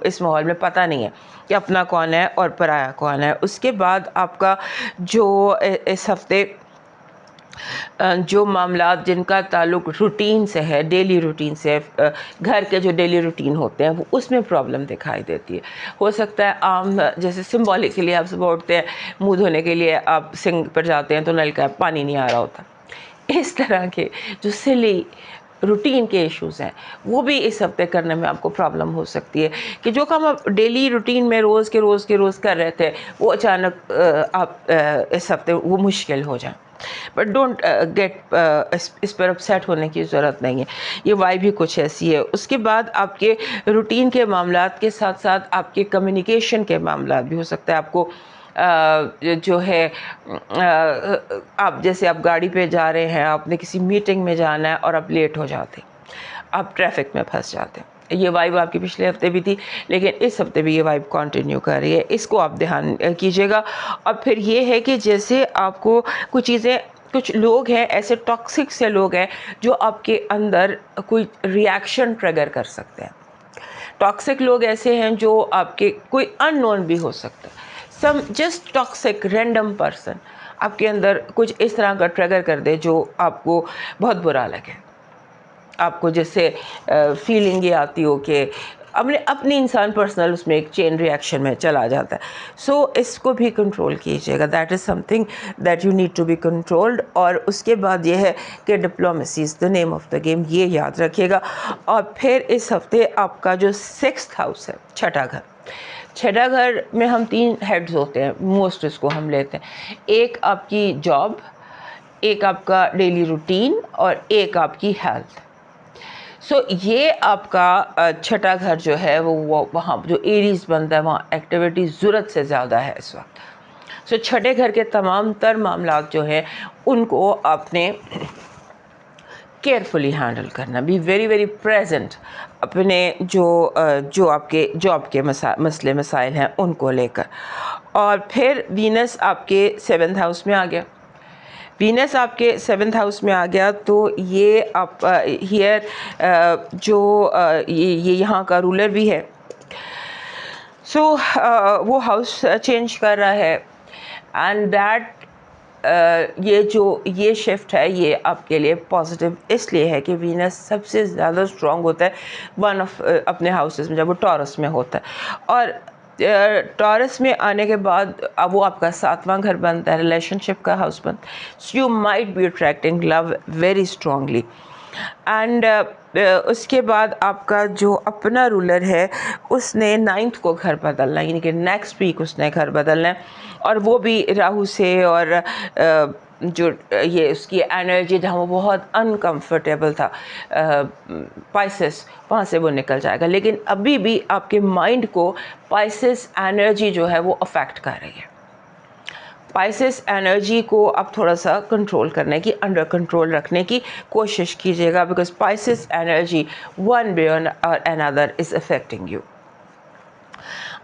इस माहौल में पता नहीं है कि अपना कौन है और पराया कौन है। उसके बाद आपका जो इस हफ्ते जो मामलात जिनका ताल्लुक रूटीन से है, डेली रूटीन से, घर के जो डेली रूटीन होते हैं वो, उसमें प्रॉब्लम दिखाई देती है। हो सकता है आम, जैसे सिंबॉलिकली आप सुबह उठते हैं, मुँह धोने के लिए आप सिंक पर जाते हैं तो नल का पानी नहीं आ रहा होता। इस तरह के जो सिली रूटीन के इश्यूज़ हैं वो भी इस हफ्ते करने में आपको प्रॉब्लम हो सकती है, कि जो काम आप डेली रूटीन में रोज़ के रोज़ कर रहे थे वो अचानक आप इस हफ्ते वो मुश्किल हो जाए। बट डोंट गेट, इस पर अपसेट होने की ज़रूरत नहीं है, ये वाइब भी कुछ ऐसी है। उसके बाद आपके रूटीन के मामलात के साथ साथ आपके कम्युनिकेशन के मामलात भी हो सकता है आपको जो है, आप जैसे आप गाड़ी पे जा रहे हैं, आपने किसी मीटिंग में जाना है और आप लेट हो जाते, आप ट्रैफिक में फंस जाते हैं। ये वाइब आपकी पिछले हफ्ते भी थी, लेकिन इस हफ्ते भी ये वाइब कंटिन्यू कर रही है, इसको आप ध्यान कीजिएगा। और फिर ये है कि जैसे आपको कुछ चीज़ें, कुछ लोग हैं ऐसे टॉक्सिक से लोग हैं जो आपके अंदर कोई रिएक्शन ट्रिगर कर सकते हैं। टॉक्सिक लोग ऐसे हैं जो आपके, कोई अननोन भी हो सकता है, सम जस्ट टॉक्सिक रैंडम पर्सन आपके अंदर कुछ इस तरह का ट्रिगर कर दे जो आपको बहुत बुरा लगे, आपको जैसे फीलिंग ये आती हो कि अपनी इंसान पर्सनल उसमें एक चेन रिएक्शन में चला जाता है। सो इसको भी कंट्रोल कीजिएगा, that is something that you need to be controlled. और उसके बाद ये है कि diplomacy is the name of the game, ये याद रखिएगा। और फिर इस हफ्ते आपका जो 6th हाउस है, छठा घर, छठा घर में हम 3 हेड्स होते हैं, मोस्ट इसको हम लेते हैं। एक आपकी जॉब, एक आपका डेली रूटीन और एक आपकी हेल्थ। सो ये आपका छठा घर जो है वो वहाँ जो एरीज बनता है वहाँ एक्टिविटी ज़रूरत से ज़्यादा है इस वक्त। सो छठे घर के तमाम तर मामला जो है उनको आपने केयरफुली हैंडल करना, बी वेरी वेरी प्रेजेंट अपने जो आपके जॉब के मसले मसाइल हैं उनको लेकर। और फिर वीनस आपके 7th हाउस में आ गया, वीनस आपके 7th हाउस में आ गया तो ये आप हियर ये यहाँ का रूलर भी है। सो वो हाउस चेंज कर रहा है एंड दैट ये शिफ्ट है ये आपके लिए पॉजिटिव इसलिए है कि वीनस सबसे ज़्यादा स्ट्रॉन्ग होता है वन ऑफ अपने हाउसेस में जब वो टॉरस में होता है। और टॉरस में आने के बाद अब वो आपका 7वां घर बनता है, रिलेशनशिप का हाउस बनता है। सो you might B attracting love very strongly and उसके बाद आपका जो अपना रूलर है उसने 9th को घर बदलना, यानी कि नेक्स्ट वीक उसने घर बदलना है और वो भी राहु से। और जो ये उसकी एनर्जी जहाँ वो बहुत अनकंफर्टेबल था पाइसेस, वहाँ से वो निकल जाएगा। लेकिन अभी भी आपके माइंड को पाइसेस एनर्जी जो है वो अफेक्ट कर रही है। पाइसेस एनर्जी को आप थोड़ा सा कंट्रोल करने की, अंडर कंट्रोल रखने की कोशिश कीजिएगा, because Pisces energy one way और अनदर इज़ अफेक्टिंग यू।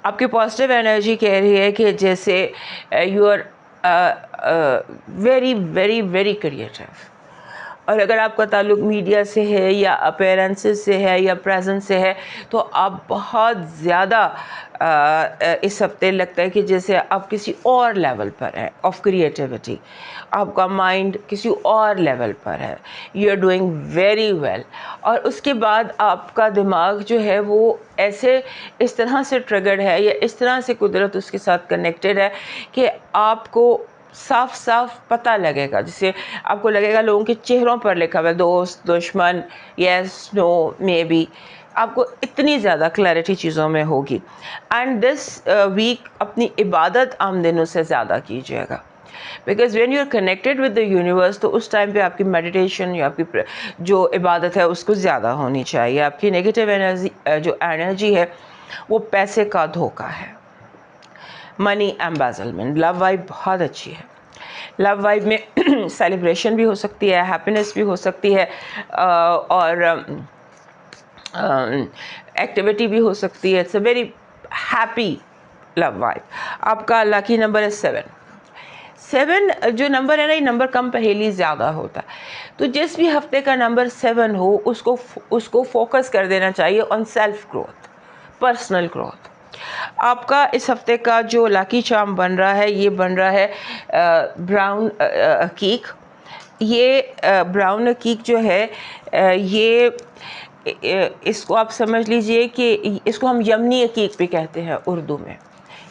आपकी पॉजिटिव एनर्जी कह रही है कि जैसे you are very very very creative, और अगर आपका ताल्लुक मीडिया से है या अपीयरेंसेस से है या प्रेजेंस से है तो आप बहुत ज़्यादा इस हफ्ते लगता है कि जैसे आप किसी और लेवल पर हैं ऑफ क्रिएटिविटी, आपका माइंड किसी और लेवल पर है, you are doing very well. और उसके बाद आपका दिमाग जो है वो ऐसे इस तरह से ट्रिगर्ड है या इस तरह से कुदरत उसके साथ कनेक्टेड है कि आपको साफ साफ पता लगेगा, जिससे आपको लगेगा लोगों के चेहरों पर लिखा हुआ दोस्त, दुश्मन, यस, नो, मे बी, आपको इतनी ज़्यादा क्लैरिटी चीज़ों में होगी। एंड दिस वीक अपनी इबादत आम दिनों से ज़्यादा कीजिएगा, because when you are connected with the universe तो उस टाइम पे आपकी मेडिटेशन या आपकी जो इबादत है उसको ज़्यादा होनी चाहिए। आपकी नेगेटिव एनर्जी जो एनर्जी है वो पैसे का धोखा है, मनी एम्बेजलमेंट। लव वाइब बहुत अच्छी है, लव वाइब में सेलिब्रेशन भी हो सकती है, हैप्पीनेस भी हो सकती है और एक्टिविटी भी हो सकती है। It's a very happy love vibe. आपका लकी नंबर है 7 जो नंबर है ना, ये नंबर कम पहेली ज़्यादा होता है, तो जिस भी हफ्ते का नंबर 7 हो उसको फोकस कर देना चाहिए on self growth, personal growth. आपका इस हफ्ते का जो लकी चार्म बन रहा है ये बन रहा है ब्राउन कीक। ये ब्राउन कीक जो है ये इसको आप समझ लीजिए कि इसको हम यमनी कीक भी कहते हैं उर्दू में।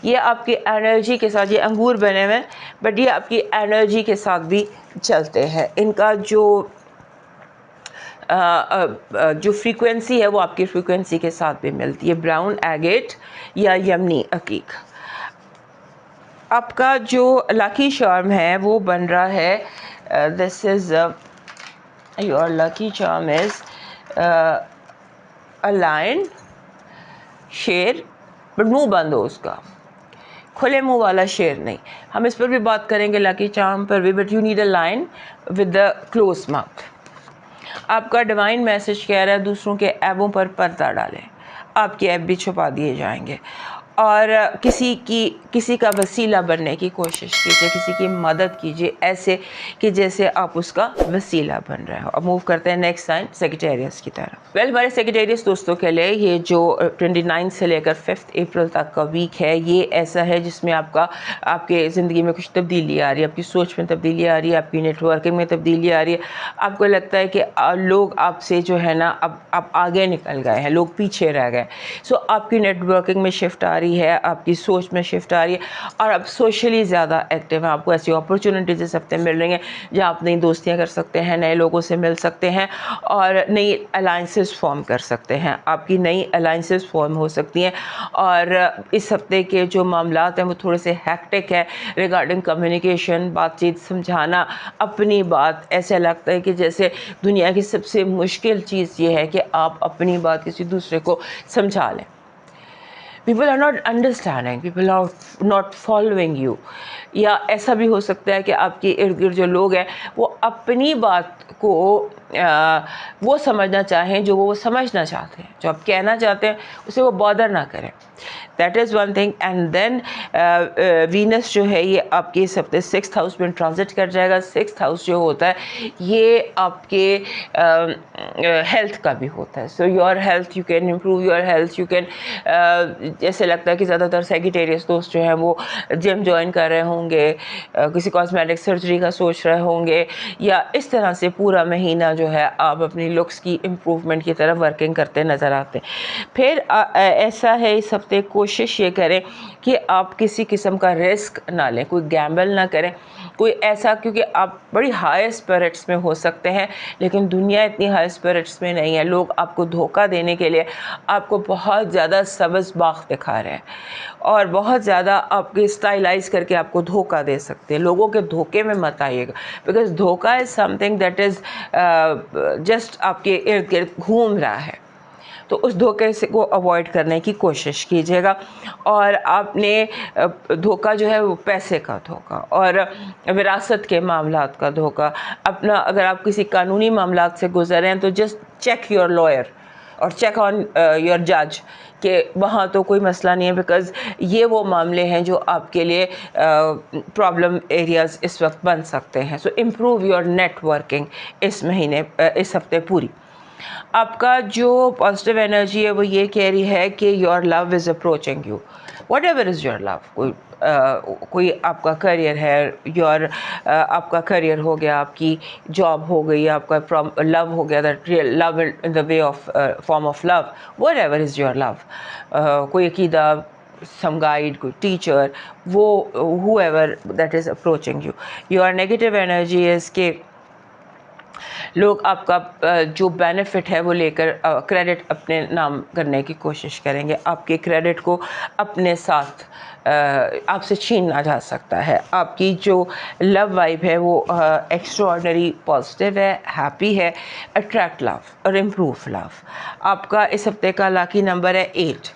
ये आपकी एनर्जी के साथ, ये अंगूर बने हुए हैं बट ये आपकी एनर्जी के साथ भी चलते हैं। इनका जो फ्रीक्वेंसी है वो आपकी फ्रीक्वेंसी के साथ भी मिलती है। ब्राउन एगेट या यमनी अकीक। आपका जो लकी चार्म है वो बन रहा है, this is your lucky charm is a lion, शेर, बट मुंह बंद हो उसका, खुले मुंह वाला शेर नहीं। हम इस पर भी बात करेंगे लकी चार्म पर भी, but you need a lion with the close mouth. आपका डिवाइन मैसेज कह रहा है दूसरों के ऐबों पर पर्दा डालें, आपके ऐब भी छुपा दिए जाएंगे। और किसी का वसीला बनने की कोशिश कीजिए, किसी की मदद कीजिए ऐसे कि जैसे आप उसका वसीला बन रहे हो। अब मूव करते हैं नेक्स्ट साइन सेजिटेरियस की तरफ। वेल, हमारे सेजिटेरियस दोस्तों के लिए ये जो 29 से लेकर 5 अप्रैल तक का वीक है, ये ऐसा है जिसमें आपके ज़िंदगी में कुछ तब्दीली आ रही है, आपकी सोच में तब्दीली आ रही है, आपकी नेटवर्किंग में तब्दीली आ रही है। आपको लगता है कि लोग आपसे जो है ना अब आप आगे निकल गए हैं, लोग पीछे रह गए। सो आपकी नेटवर्किंग में शिफ्ट आ रही है, आपकी सोच में शिफ्ट आ रही है और आप सोशली ज़्यादा एक्टिव हैं। आपको ऐसी अपॉर्चुनिटीज़ इस हफ्ते मिल रही हैं जहाँ आप नई दोस्तियाँ कर सकते हैं, नए लोगों से मिल सकते हैं और नई अलाइंसेस फॉर्म कर सकते हैं। आपकी नई अलाइंसेस फॉर्म हो सकती हैं और इस हफ्ते के जो मामलात हैं वो थोड़े से हैक्टिक है रिगार्डिंग कम्युनिकेशन, बातचीत, समझाना अपनी बात। ऐसा लगता है कि जैसे दुनिया की सबसे मुश्किल चीज़ ये है कि आप अपनी बात किसी दूसरे को समझा लें। People are not understanding, people are not following you. या ऐसा भी हो सकता है कि आपके इर्द गिर्द जो लोग हैं वो अपनी बात को वो समझना चाहें जो वो समझना चाहते हैं, जो आप कहना चाहते हैं उसे वो बॉदर ना करें। That is one thing. And then Venus जो है ये आपके इस हफ्ते 6th हाउस में ट्रांजिट कर जाएगा। 6th हाउस जो होता है ये आपके हेल्थ का भी होता है। So your health, you can improve your health, you can जैसे लगता है कि ज़्यादातर सेजिटेरियस दोस्त जो हैं वो जिम ज्वाइन कर रहे होंगे, किसी कॉस्मेटिक सर्जरी का सोच रहे होंगे, या इस तरह से पूरा महीना जो है आप अपनी लुक्स की इम्प्रूवमेंट की तरफ वर्किंग करते नज़र आते हैं। फिर ऐसा है इस हफ्ते कोशिश ये करें कि आप किसी किस्म का रिस्क ना लें, कोई गैम्बल ना करें, कोई ऐसा, क्योंकि आप बड़ी हाई स्पिरिट्स में हो सकते हैं लेकिन दुनिया इतनी हाई स्पिरिट्स में नहीं है। लोग आपको धोखा देने के लिए आपको बहुत ज़्यादा सब्ज़ बाग दिखा रहे हैं और बहुत ज़्यादा आपके स्टाइलाइज करके आपको धोखा दे सकते हैं। लोगों के धोखे में मत आइएगा, बिकॉज धोखा is something that is just आपके इर्द गिर्द घूम रहा है। तो उस धोखे से को अवॉइड करने की कोशिश कीजिएगा। और आपने धोखा जो है वो पैसे का धोखा और विरासत के मामलात का धोखा, अपना अगर आप किसी कानूनी मामलात से गुजर रहे हैं तो जस्ट चेक योर लॉयर और चेक ऑन योर जज कि वहाँ तो कोई मसला नहीं है, बिकॉज़ ये वो मामले हैं जो आपके लिए प्रॉब्लम एरियाज़ इस वक्त बन सकते हैं। सो इम्प्रूव योर नेटवर्किंग इस महीने इस हफ्ते पूरी। आपका जो पॉजिटिव एनर्जी है वो ये कह रही है कि your love is approaching you, what ever is your love. कोई आपका करियर है, आपका करियर हो गया, आपकी जॉब हो गई, आपका लव हो गया, that real love in the way of form of love, what ever is your love. कोई अकीदा, some guide, कोई टीचर, वो whoever that is approaching you. Your negative energy is कि लोग आपका जो बेनिफिट है वो लेकर क्रेडिट अपने नाम करने की कोशिश करेंगे। आपके क्रेडिट को अपने साथ आपसे छीना जा सकता है। आपकी जो लव वाइब है वो एक्स्ट्राऑर्डिनरी पॉजिटिव है, हैप्पी है, अट्रैक्ट लव और इम्प्रूव लव। आपका इस हफ्ते का लकी नंबर है 8।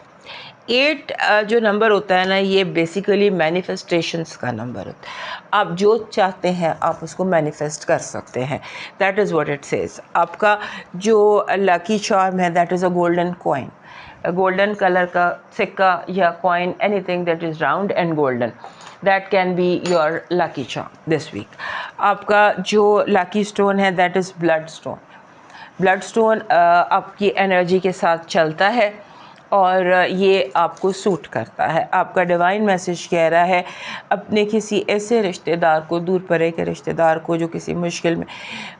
8 जो नंबर होता है ना, ये बेसिकली मैनिफेस्टेशंस का नंबर होता है। आप जो चाहते हैं आप उसको मैनिफेस्ट कर सकते हैं। That is what it says. आपका जो लकी चार्म है that is a golden coin, golden colour का सिक्का या coin, anything that is round and golden, that can be your lucky charm this week. आपका जो लकी स्टोन है that is bloodstone. Bloodstone आपकी energy के साथ चलता है और ये आपको सूट करता है। आपका डिवाइन मैसेज कह रहा है अपने किसी ऐसे रिश्तेदार को, दूर परे के रिश्तेदार को जो किसी मुश्किल में,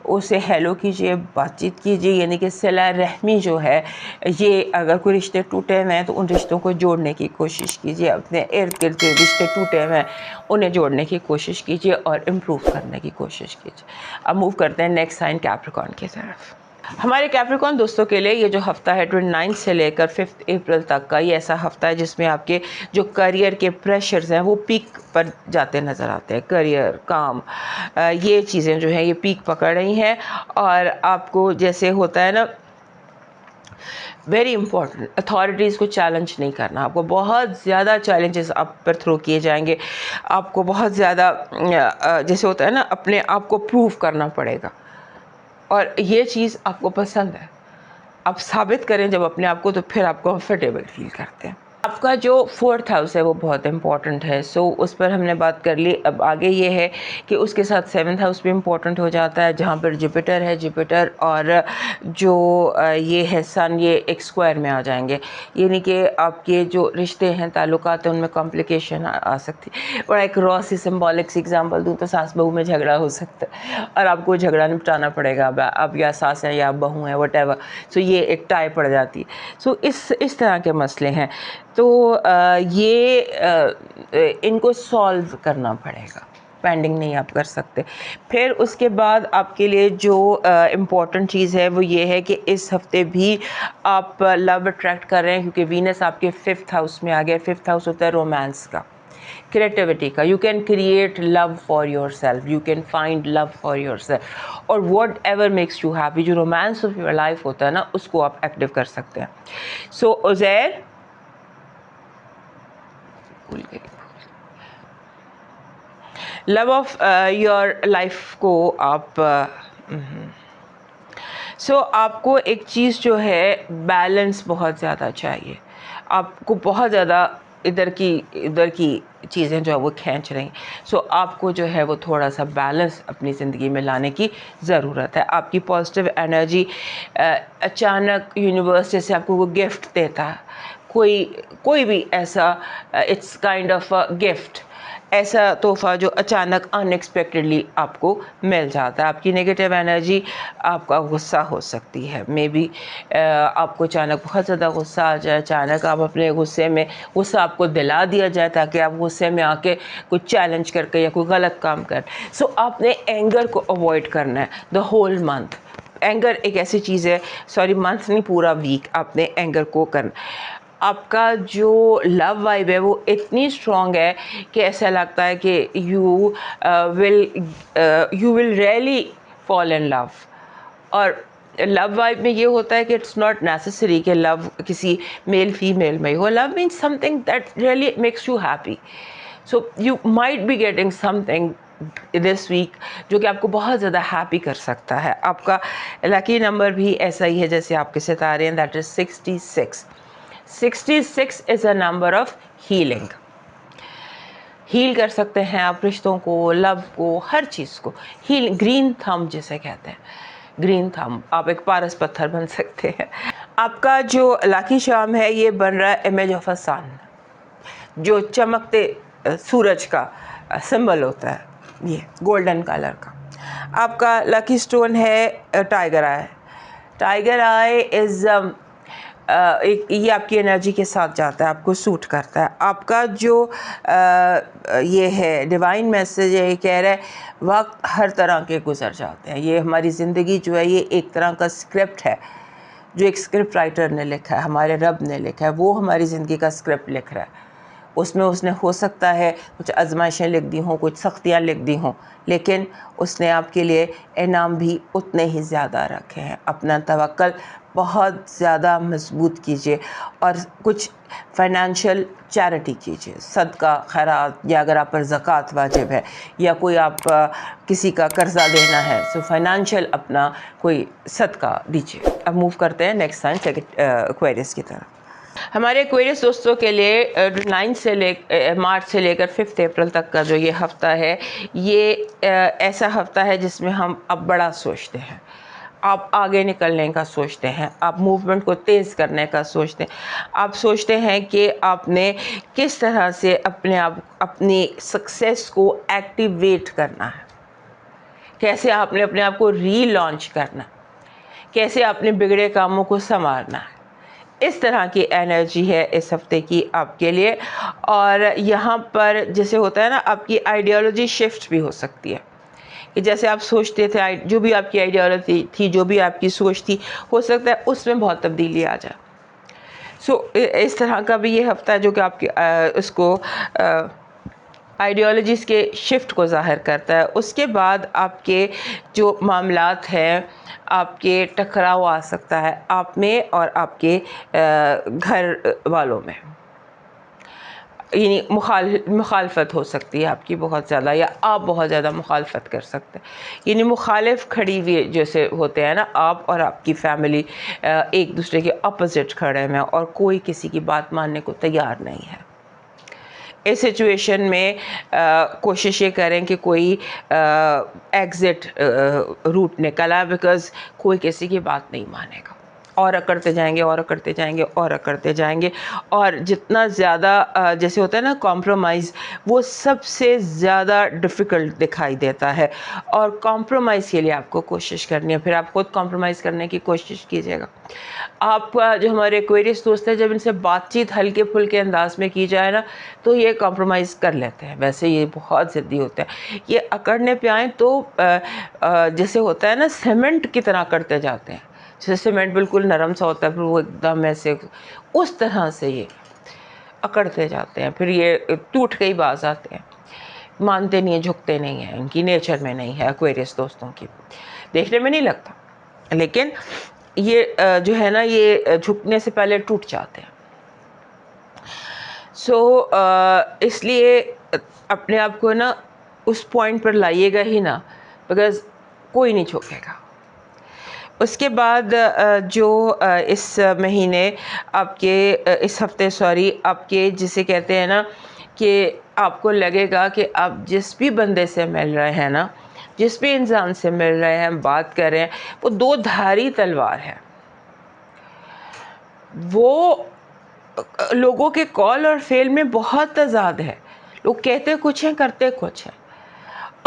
उसे हेलो कीजिए, बातचीत कीजिए। यानी कि सिला रहमी जो है, ये अगर कोई रिश्ते टूटे हुए हैं तो उन रिश्तों को जोड़ने की कोशिश कीजिए। अपने इर्द गिर्द जो रिश्ते टूटे हुए हैं उन्हें जोड़ने की कोशिश कीजिए और इम्प्रूव करने की कोशिश कीजिए। अब मूव करते हैं नेक्स्ट साइन कैप्रिकॉर्न की तरफ। हमारे कैप्रिकॉर्न दोस्तों के लिए ये जो हफ्ता है 29 से लेकर 5 अप्रैल तक का, ये ऐसा हफ्ता है जिसमें आपके जो करियर के प्रेशर्स हैं वो पीक पर जाते नज़र आते हैं। करियर, काम, ये चीज़ें जो हैं ये पीक पकड़ रही हैं और आपको जैसे होता है ना, वेरी इंपॉर्टेंट, अथॉरिटीज़ को चैलेंज नहीं करना। आपको बहुत ज़्यादा चैलेंजेस आप पर थ्रो किए जाएंगे। आपको बहुत ज़्यादा जैसे होता है ना, अपने आप को प्रूव करना पड़ेगा और ये चीज़ आपको पसंद है। आप साबित करें जब अपने आप को, तो फिर आप कंफर्टेबल फील करते हैं। आपका जो 4th हाउस है वो बहुत इंपॉर्टेंट है, सो उस पर हमने बात कर ली। अब आगे ये है कि उसके साथ 7th हाउस भी इम्पॉर्टेंट हो जाता है, जहाँ पर जुपिटर है। जुपिटर और जो ये है सन, ये एक स्क्वायर में आ जाएंगे, यानी कि आपके जो रिश्ते हैं, ताल्लुकात हैं, उनमें कॉम्प्लिकेशन आ सकती है। और एक रॉ सी सिम्बॉलिक सी एग्जांपल दूँ तो सास बहू में झगड़ा हो सकता है और आपको झगड़ा निपटाना पड़ेगा। अब या सास है या बहू है, वट, सो ये एक टाई पड़ जाती है। सो इस तरह के मसले हैं, तो इनको सॉल्व करना पड़ेगा, पेंडिंग नहीं आप कर सकते। फिर उसके बाद आपके लिए जो इम्पॉर्टेंट चीज़ है वो ये है कि इस हफ्ते भी आप लव अट्रैक्ट कर रहे हैं, क्योंकि वीनस आपके 5th हाउस में आ गया। 5th हाउस होता है रोमांस का, क्रिएटिविटी का। You can create love for your self, you can find love for your self, और whatever makes you happy, जो रोमांस ऑफ योर लाइफ होता है ना, उसको आप एक्टिव कर सकते हैं। So Uzair, love of your life को आप आपको एक चीज़ जो है, बैलेंस बहुत ज़्यादा चाहिए। आपको बहुत ज़्यादा इधर की चीज़ें जो है वो खींच रही हैं। आपको जो है वो थोड़ा सा बैलेंस अपनी ज़िंदगी में लाने की ज़रूरत है। आपकी पॉजिटिव एनर्जी, अचानक यूनिवर्स जैसे आपको वो गिफ्ट देता है, कोई भी ऐसा, it's kind of a gift, ऐसा तोहफ़ा जो अचानक अनएक्सपेक्टेडली आपको मिल जाता है। आपकी नेगेटिव एनर्जी, आपका गुस्सा हो सकती है, मे बी आपको अचानक बहुत ज़्यादा गुस्सा आ जाए, अचानक आप अपने गुस्सा आपको दिला दिया जाए ताकि आप गुस्से में आके कुछ चैलेंज करके या कोई गलत काम कर। आपने एंगर को अवॉइड करना है द होल मंथ। एंगर एक ऐसी चीज़ है, सॉरी मंथ नहीं, पूरा वीक आपने एंगर को करना। आपका जो लव वाइब है वो इतनी स्ट्रॉन्ग है कि ऐसा लगता है कि you will really fall in love. और लव वाइब में ये होता है कि इट्स नॉट नेसेसरी कि लव किसी मेल फीमेल में हो। Love means something that really makes you happy. So you might be getting something this week जो कि आपको बहुत ज़्यादा हैप्पी कर सकता है। आपका लकी नंबर भी ऐसा ही है जैसे आपके सितारे हैं, that is 66। 66 is a number of healing. Heal कर सकते हैं आप रिश्तों को, लव को, हर चीज़ को हील। ग्रीन थंब जिसे कहते हैं, ग्रीन थंब, आप एक पारस पत्थर बन सकते हैं। आपका जो लकी शाम है ये बन रहा है इमेज ऑफ अ सन, जो चमकते सूरज का सिंबल होता है, ये गोल्डन कलर का। आपका लकी स्टोन है tiger I. Tiger I is ये आपकी एनर्जी के साथ जाता है, आपको सूट करता है। आपका जो ये है डिवाइन मैसेज है, ये कह रहा है वक्त हर तरह के गुजर जाते हैं। ये हमारी ज़िंदगी जो है ये एक तरह का स्क्रिप्ट है, जो एक स्क्रिप्ट राइटर ने लिखा है, हमारे रब ने लिखा है, वो हमारी ज़िंदगी का स्क्रिप्ट लिख रहा है। उसमें उसने हो सकता है कुछ आजमाइशें लिख दी हों, कुछ सख्तियाँ लिख दी हों, लेकिन उसने आपके लिए इनाम भी उतने ही ज़्यादा रखे हैं। अपना तवक्कल बहुत ज़्यादा मजबूत कीजिए और कुछ फाइनेंशियल चैरिटी कीजिए, सदका खैरात, या अगर आप पर ज़कात वाजिब है या कोई आप किसी का कर्जा देना है, सो फाइनेंशियल अपना कोई सदका दीजिए। अब मूव करते हैं नेक्स्ट साइन एक्वेरियस की तरफ। हमारे एक्वेरियस दोस्तों के लिए 9 मार्च से लेकर 5 अप्रैल तक का जो ये हफ़्ता है, ये ऐसा हफ़्ता है जिसमें हम अब बड़ा सोचते हैं, आप आगे निकलने का सोचते हैं, आप मूवमेंट को तेज़ करने का सोचते हैं। आप सोचते हैं कि आपने किस तरह से अपनी सक्सेस को एक्टिवेट करना है, कैसे आपने अपने आप को रीलॉन्च करना, कैसे आपने बिगड़े कामों को संवारना है। इस तरह की एनर्जी है इस हफ्ते की आपके लिए। और यहाँ पर जैसे होता है ना, आपकी आइडियोलॉजी शिफ्ट भी हो सकती है कि जैसे आप सोचते थे, जो भी आपकी आइडियोलॉजी थी, जो भी आपकी सोच थी, हो सकता है उसमें बहुत तब्दीली आ जाए। इस तरह का भी ये हफ्ता है जो कि आपकी उसको आइडियोलॉजीज़ के शिफ्ट को ज़ाहिर करता है। उसके बाद आपके जो मामलात हैं, आपके टकराव आ सकता है आप में और आपके घर वालों में। यानी मुखालफत हो सकती है आपकी बहुत ज़्यादा, या आप बहुत ज़्यादा मुखालफत कर सकते हैं। यानी मुखालिफ खड़ी हुई जैसे होते हैं ना, आप और आपकी फैमिली एक दूसरे के अपोजिट खड़े हैं और कोई किसी की बात मानने को तैयार नहीं है। इस सिचुएशन में कोशिश ये करें कि कोई एग्ज़िट रूट निकला, बिकॉज़ कोई किसी की बात नहीं मानेगा, और करते जाएंगे और करते जाएंगे और करते जाएंगे। और जितना ज़्यादा जैसे होता है ना कॉम्प्रोमाइज़, वो सबसे ज़्यादा डिफ़िकल्ट दिखाई देता है, और कॉम्प्रोमाइज़ के लिए आपको कोशिश करनी है। फिर आप खुद कॉम्प्रोमाइज़ करने की कोशिश कीजिएगा। आपका जो हमारे एक्वेरियस दोस्त हैं, जब इनसे बातचीत हल्के फुल्के अंदाज में की जाए ना, तो ये कॉम्प्रोमाइज़ कर लेते हैं। वैसे ये बहुत ज़िद्दी होते हैं, ये अकड़ने पे आएँ तो जैसे होता है ना सीमेंट की तरह करते जाते हैं। जैसे सीमेंट बिल्कुल नरम सा होता है, फिर वो एकदम ऐसे उस तरह से ये अकड़ते जाते हैं, फिर ये टूट के ही बाज आते हैं। मानते नहीं हैं, झुकते नहीं हैं, इनकी नेचर में नहीं है एक्वेरियस दोस्तों की। देखने में नहीं लगता, लेकिन ये जो है ना, ये झुकने से पहले टूट जाते हैं। इसलिए अपने आप को ना उस पॉइंट पर लाइएगा ही ना, बिकॉज़ कोई नहीं झुकेगा। उसके बाद जो इस महीने आपके इस हफ्ते आपके जिसे कहते हैं ना कि आपको लगेगा कि आप जिस भी बंदे से मिल रहे हैं ना, जिस भी इंसान से मिल रहे हैं, बात कर रहे हैं, वो दो धारी तलवार है। वो लोगों के कॉल और फेल में बहुत तज़ाद है। लोग कहते कुछ हैं, करते कुछ हैं।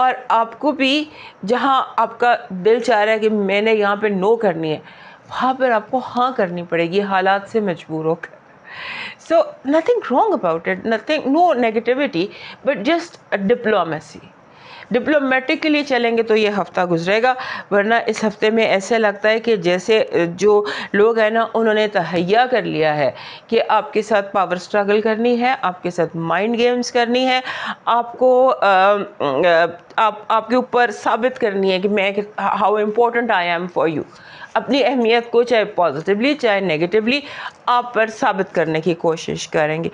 और आपको भी जहाँ आपका दिल चाह रहा है कि मैंने यहाँ पे नो करनी है, वहाँ पर आपको हाँ करनी पड़ेगी, हालात से मजबूर होकर। So nothing wrong about it, nothing, no negativity, but just a diplomacy. Diplomatically चलेंगे तो ये हफ़्ता गुजरेगा, वरना इस हफ़्ते में ऐसे लगता है कि जैसे जो लोग हैं ना, उन्होंने तहैया कर लिया है कि आपके साथ पावर स्ट्रगल करनी है, आपके साथ माइंड गेम्स करनी है, आपको आपके ऊपर साबित करनी है कि मैं how important I am for you. अपनी अहमियत को चाहे पॉजिटिवली चाहे नेगेटिवली आप पर साबित करने की कोशिश करेंगे।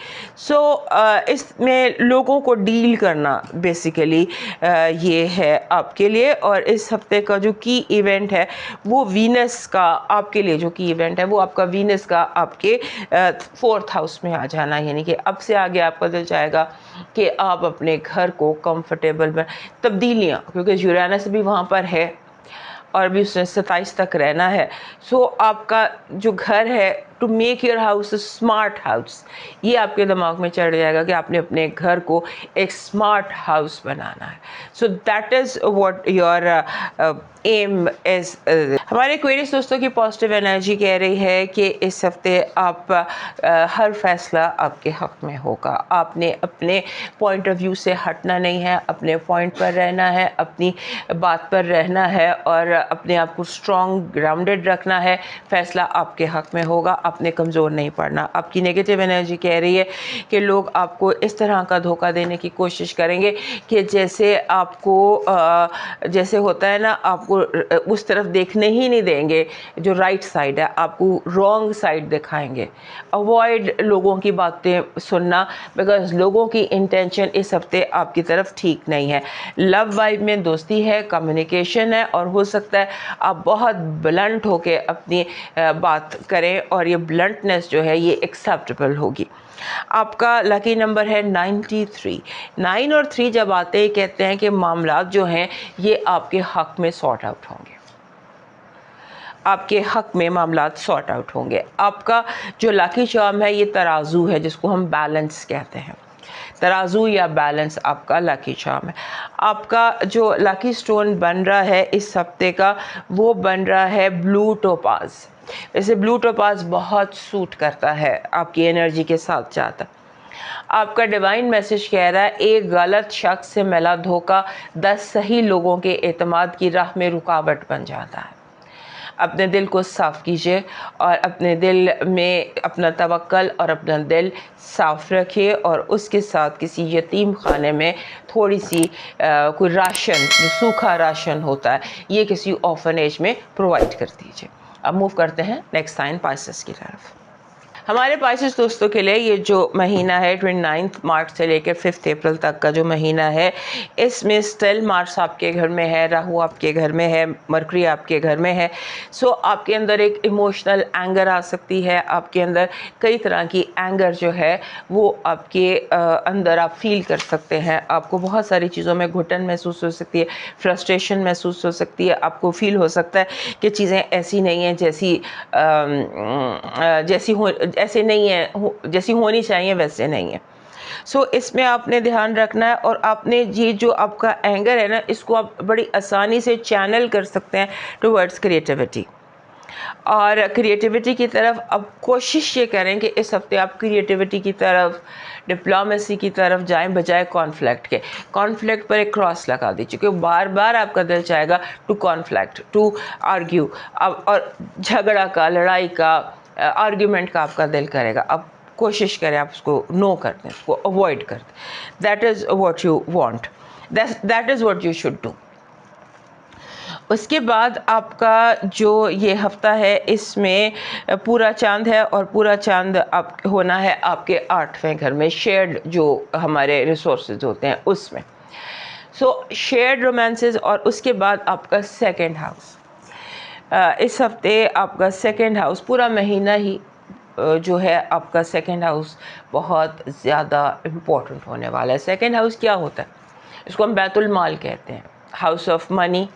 इसमें लोगों को डील करना बेसिकली ये है आपके लिए। और इस हफ्ते का जो की इवेंट है वो वीनस का, आपके लिए जो की इवेंट है वो आपका वीनस का आपके 4th हाउस में आ जाना, यानी कि अब से आगे आपका दिल चाहेगा कि आप अपने घर को कंफर्टेबल तब्दीलियाँ, क्योंकि यूरेनस भी वहाँ पर है और भी उसने 27 तक रहना है। आपका जो घर है, to make your house a smart house, ये आपके दिमाग में चढ़ जाएगा कि आपने अपने घर को एक स्मार्ट हाउस बनाना है। So that is what your aim is. हमारे एक्वेरियस दोस्तों की पॉजिटिव एनर्जी कह रही है कि इस हफ्ते आप हर फैसला आपके हक में होगा। आपने अपने पॉइंट ऑफ व्यू से हटना नहीं है, अपने पॉइंट पर रहना है, अपनी बात पर रहना है और अपने आप को स्ट्रॉन्ग ग्राउंडेड रखना है। फैसला आपके हक में होगा, आपने कमज़ोर नहीं पड़ना। आपकी नेगेटिव एनर्जी कह रही है कि लोग आपको इस तरह का धोखा देने की कोशिश करेंगे कि जैसे आपको जैसे होता है ना, आपको उस तरफ देखने ही नहीं देंगे जो राइट साइड है, आपको रॉन्ग साइड दिखाएंगे। अवॉइड लोगों की बातें सुनना, बिकॉज लोगों की इंटेंशन इस हफ्ते आपकी तरफ ठीक नहीं है। लव वाइब में दोस्ती है, कम्युनिकेशन है और हो सकता है आप बहुत ब्लंट होके अपनी बात करें और ये ब्लंटनेस जो है ये एक्सेप्टेबल होगी। आपका लकी नंबर है 93। 9 और 3 जब आते हैं कहते हैं कि मामलात जो हैं ये आपके हक में सॉर्ट आउट होंगे, आपके हक में मामलात सॉर्ट आउट होंगे। आपका जो लकी चार्म है ये तराजू है, जिसको हम बैलेंस कहते हैं। तराजू या बैलेंस आपका लकी चार्म है। आपका जो लकी स्टोन बन रहा है इस हफ्ते का, वो बन रहा है ब्लू टोपाज। वैसे ब्लू टोपाज बहुत सूट करता है आपकी एनर्जी के साथ जाता। आपका डिवाइन मैसेज कह रहा है एक गलत शख्स से मिला धोखा 10 सही लोगों के एतमाद की राह में रुकावट बन जाता है। अपने दिल को साफ़ कीजिए और अपने दिल में अपना तवक्कल और अपना दिल साफ़ रखिए और उसके साथ किसी यतीम खाने में थोड़ी सी कोई राशन, जो सूखा राशन होता है, ये किसी ऑर्फनेज में प्रोवाइड कर दीजिए। अब मूव करते हैं नेक्स्ट साइन पाइसेस की तरफ। हमारे पाइसेस दोस्तों के लिए ये जो महीना है 29 मार्च से लेकर 5 अप्रैल तक का जो महीना है, इसमें स्टिल मार्स आपके घर में है, राहु आपके घर में है, मरकरी आपके घर में है। सो आपके अंदर एक इमोशनल एंगर आ सकती है, आपके अंदर कई तरह की एंगर जो है वो आपके अंदर आप फील कर सकते हैं। आपको बहुत सारी चीज़ों में घुटन महसूस हो सकती है, फ्रस्ट्रेशन महसूस हो सकती है। आपको फील हो सकता है कि चीज़ें ऐसी नहीं हैं ऐसे नहीं है जैसी होनी चाहिए वैसे नहीं है। सो इसमें आपने ध्यान रखना है, और आपने ये जो आपका एंगर है ना, इसको आप बड़ी आसानी से चैनल कर सकते हैं टुवर्ड्स क्रिएटिविटी। और क्रिएटिविटी की तरफ अब कोशिश ये करें कि इस हफ्ते आप क्रिएटिविटी की तरफ, डिप्लोमेसी की तरफ जाएं बजाय कॉन्फ्लिक्ट के। कॉन्फ्लिक्ट पर एक क्रॉस लगा दीजिए, क्योंकि बार बार आपका दिल चाहेगा टू कॉन्फ्लिक्ट, टू आर्ग्यू, अब और झगड़ा का, लड़ाई का, आर्ग्यूमेंट का आपका दिल करेगा। अब कोशिश करें आप उसको नो कर दें, उसको अवॉइड कर दें। That is what you want, that is what you should do. उसके बाद आपका जो ये हफ्ता है, इसमें पूरा चांद है, और पूरा चांद आप होना है आपके 8वें घर में, शेयर्ड जो हमारे रिसोर्सेज होते हैं उसमें। सो शेयर्ड रोमांसेस, और उसके बाद आपका सेकंड हाउस। इस हफ्ते आपका सेकंड हाउस पूरा महीना ही जो है आपका सेकंड हाउस बहुत ज़्यादा इम्पोर्टेंट होने वाला है। सेकंड हाउस क्या होता है? इसको हम बैतुल माल कहते हैं, हाउस ऑफ मनी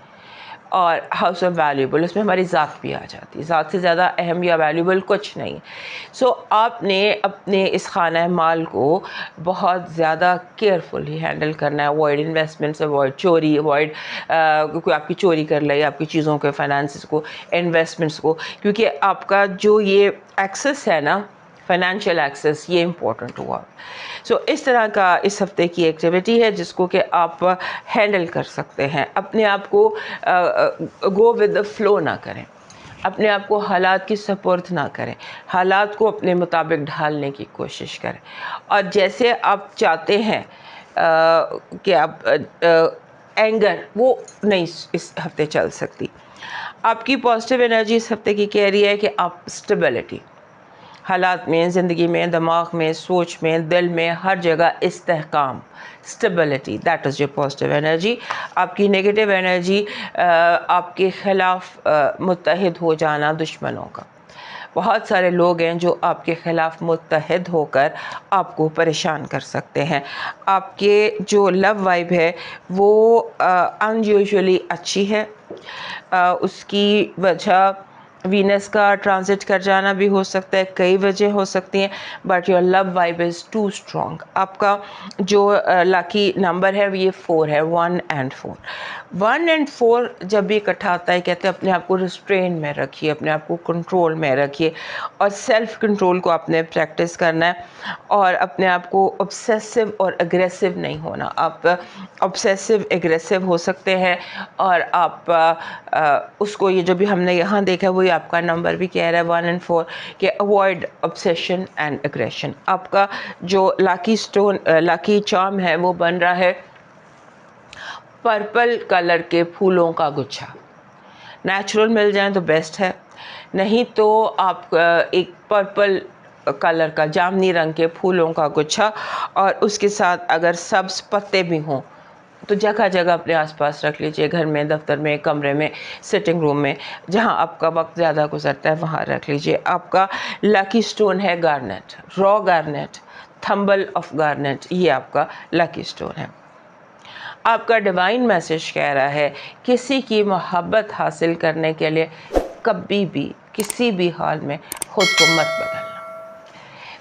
और हाउस ऑफ वैल्यूबल। उसमें हमारी ज़ात भी आ जाती है, ज़ात से ज़्यादा अहम या वैल्यूबल कुछ नहीं। सो आपने अपने इस खाना माल को बहुत ज़्यादा केयरफुली हैंडल करना है। अवॉइड इन्वेस्टमेंट्स, अवॉइड चोरी, अवॉइड कोई आपकी चोरी कर ले आपकी चीज़ों के, फाइनेंस को, इन्वेस्टमेंट्स को, क्योंकि आपका जो ये एक्सेस है ना, फाइनेंशियल एक्सेस, ये इम्पोर्टेंट हुआ। सो इस तरह का इस हफ्ते की एक्टिविटी है जिसको कि आप हैंडल कर सकते हैं। अपने आप को गो विद द फ्लो ना करें, अपने आप को हालात की सपुर्द ना करें, हालात को अपने मुताबिक ढालने की कोशिश करें। और जैसे आप चाहते हैं कि आप एंगर वो नहीं इस हफ्ते चल सकती। आपकी पॉजिटिव एनर्जी इस हफ्ते की कह रही है कि आप स्टेबिलिटी, हालात में, ज़िंदगी में, दिमाग में, सोच में, दिल में, हर जगह इस्तेहकाम, stability, that is your positive energy. आपकी नेगेटिव एनर्जी आपके ख़िलाफ़ मुत्तहिद हो जाना दुश्मनों का। बहुत सारे लोग हैं जो आपके ख़िलाफ़ मुत्तहिद होकर आपको परेशान कर सकते हैं। आपके जो लव वाइब है वो अनयूजुअली अच्छी है। उसकी वजह वीनस का ट्रांजिट कर जाना भी हो सकता है, कई वजह हो सकती हैं, but your love vibe is too strong. आपका जो लकी नंबर है ये 4 है, 1 and 4। 1 and 4 जब भी इकट्ठा आता है, कहते हैं अपने आप को रिस्ट्रेन में रखिए, अपने आप को कंट्रोल में रखिए, और सेल्फ कंट्रोल को आपने प्रैक्टिस करना है, और अपने आप को ऑब्सेसिव और एग्रेसिव नहीं होना। आप ऑब्सेसिव एग्रेसिव हो सकते हैं, और आप उसको, ये जो भी हमने यहाँ देखा वो आपका नंबर भी कह रहा है 1 and 4 कि अवॉइड ऑब्सेशन एंड एग्रेशन। आपका जो लकी स्टोन, लकी चार्म है वो बन रहा है पर्पल कलर के फूलों का गुच्छा। नेचुरल मिल जाए तो बेस्ट है, नहीं तो आप एक पर्पल कलर का, जामनी रंग के फूलों का गुच्छा, और उसके साथ अगर सब्ज पत्ते भी हों तो जगह जगह अपने आसपास रख लीजिए, घर में, दफ्तर में, कमरे में, सिटिंग रूम में, जहां आपका वक्त ज़्यादा गुजरता है वहां रख लीजिए। आपका लकी स्टोन है garnet, raw garnet, tumble of garnet, ये आपका लकी स्टोन है। आपका डिवाइन मैसेज कह रहा है किसी की मोहब्बत हासिल करने के लिए कभी भी, किसी भी हाल में खुद को मत बदलना।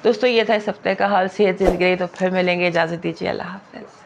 दोस्तों ये था इस हफ्ते का हाल। सेहत ज़िंदगी, तो फिर मिलेंगे, इजाज़त दीजिए, अल्लाह हाफ़िज़।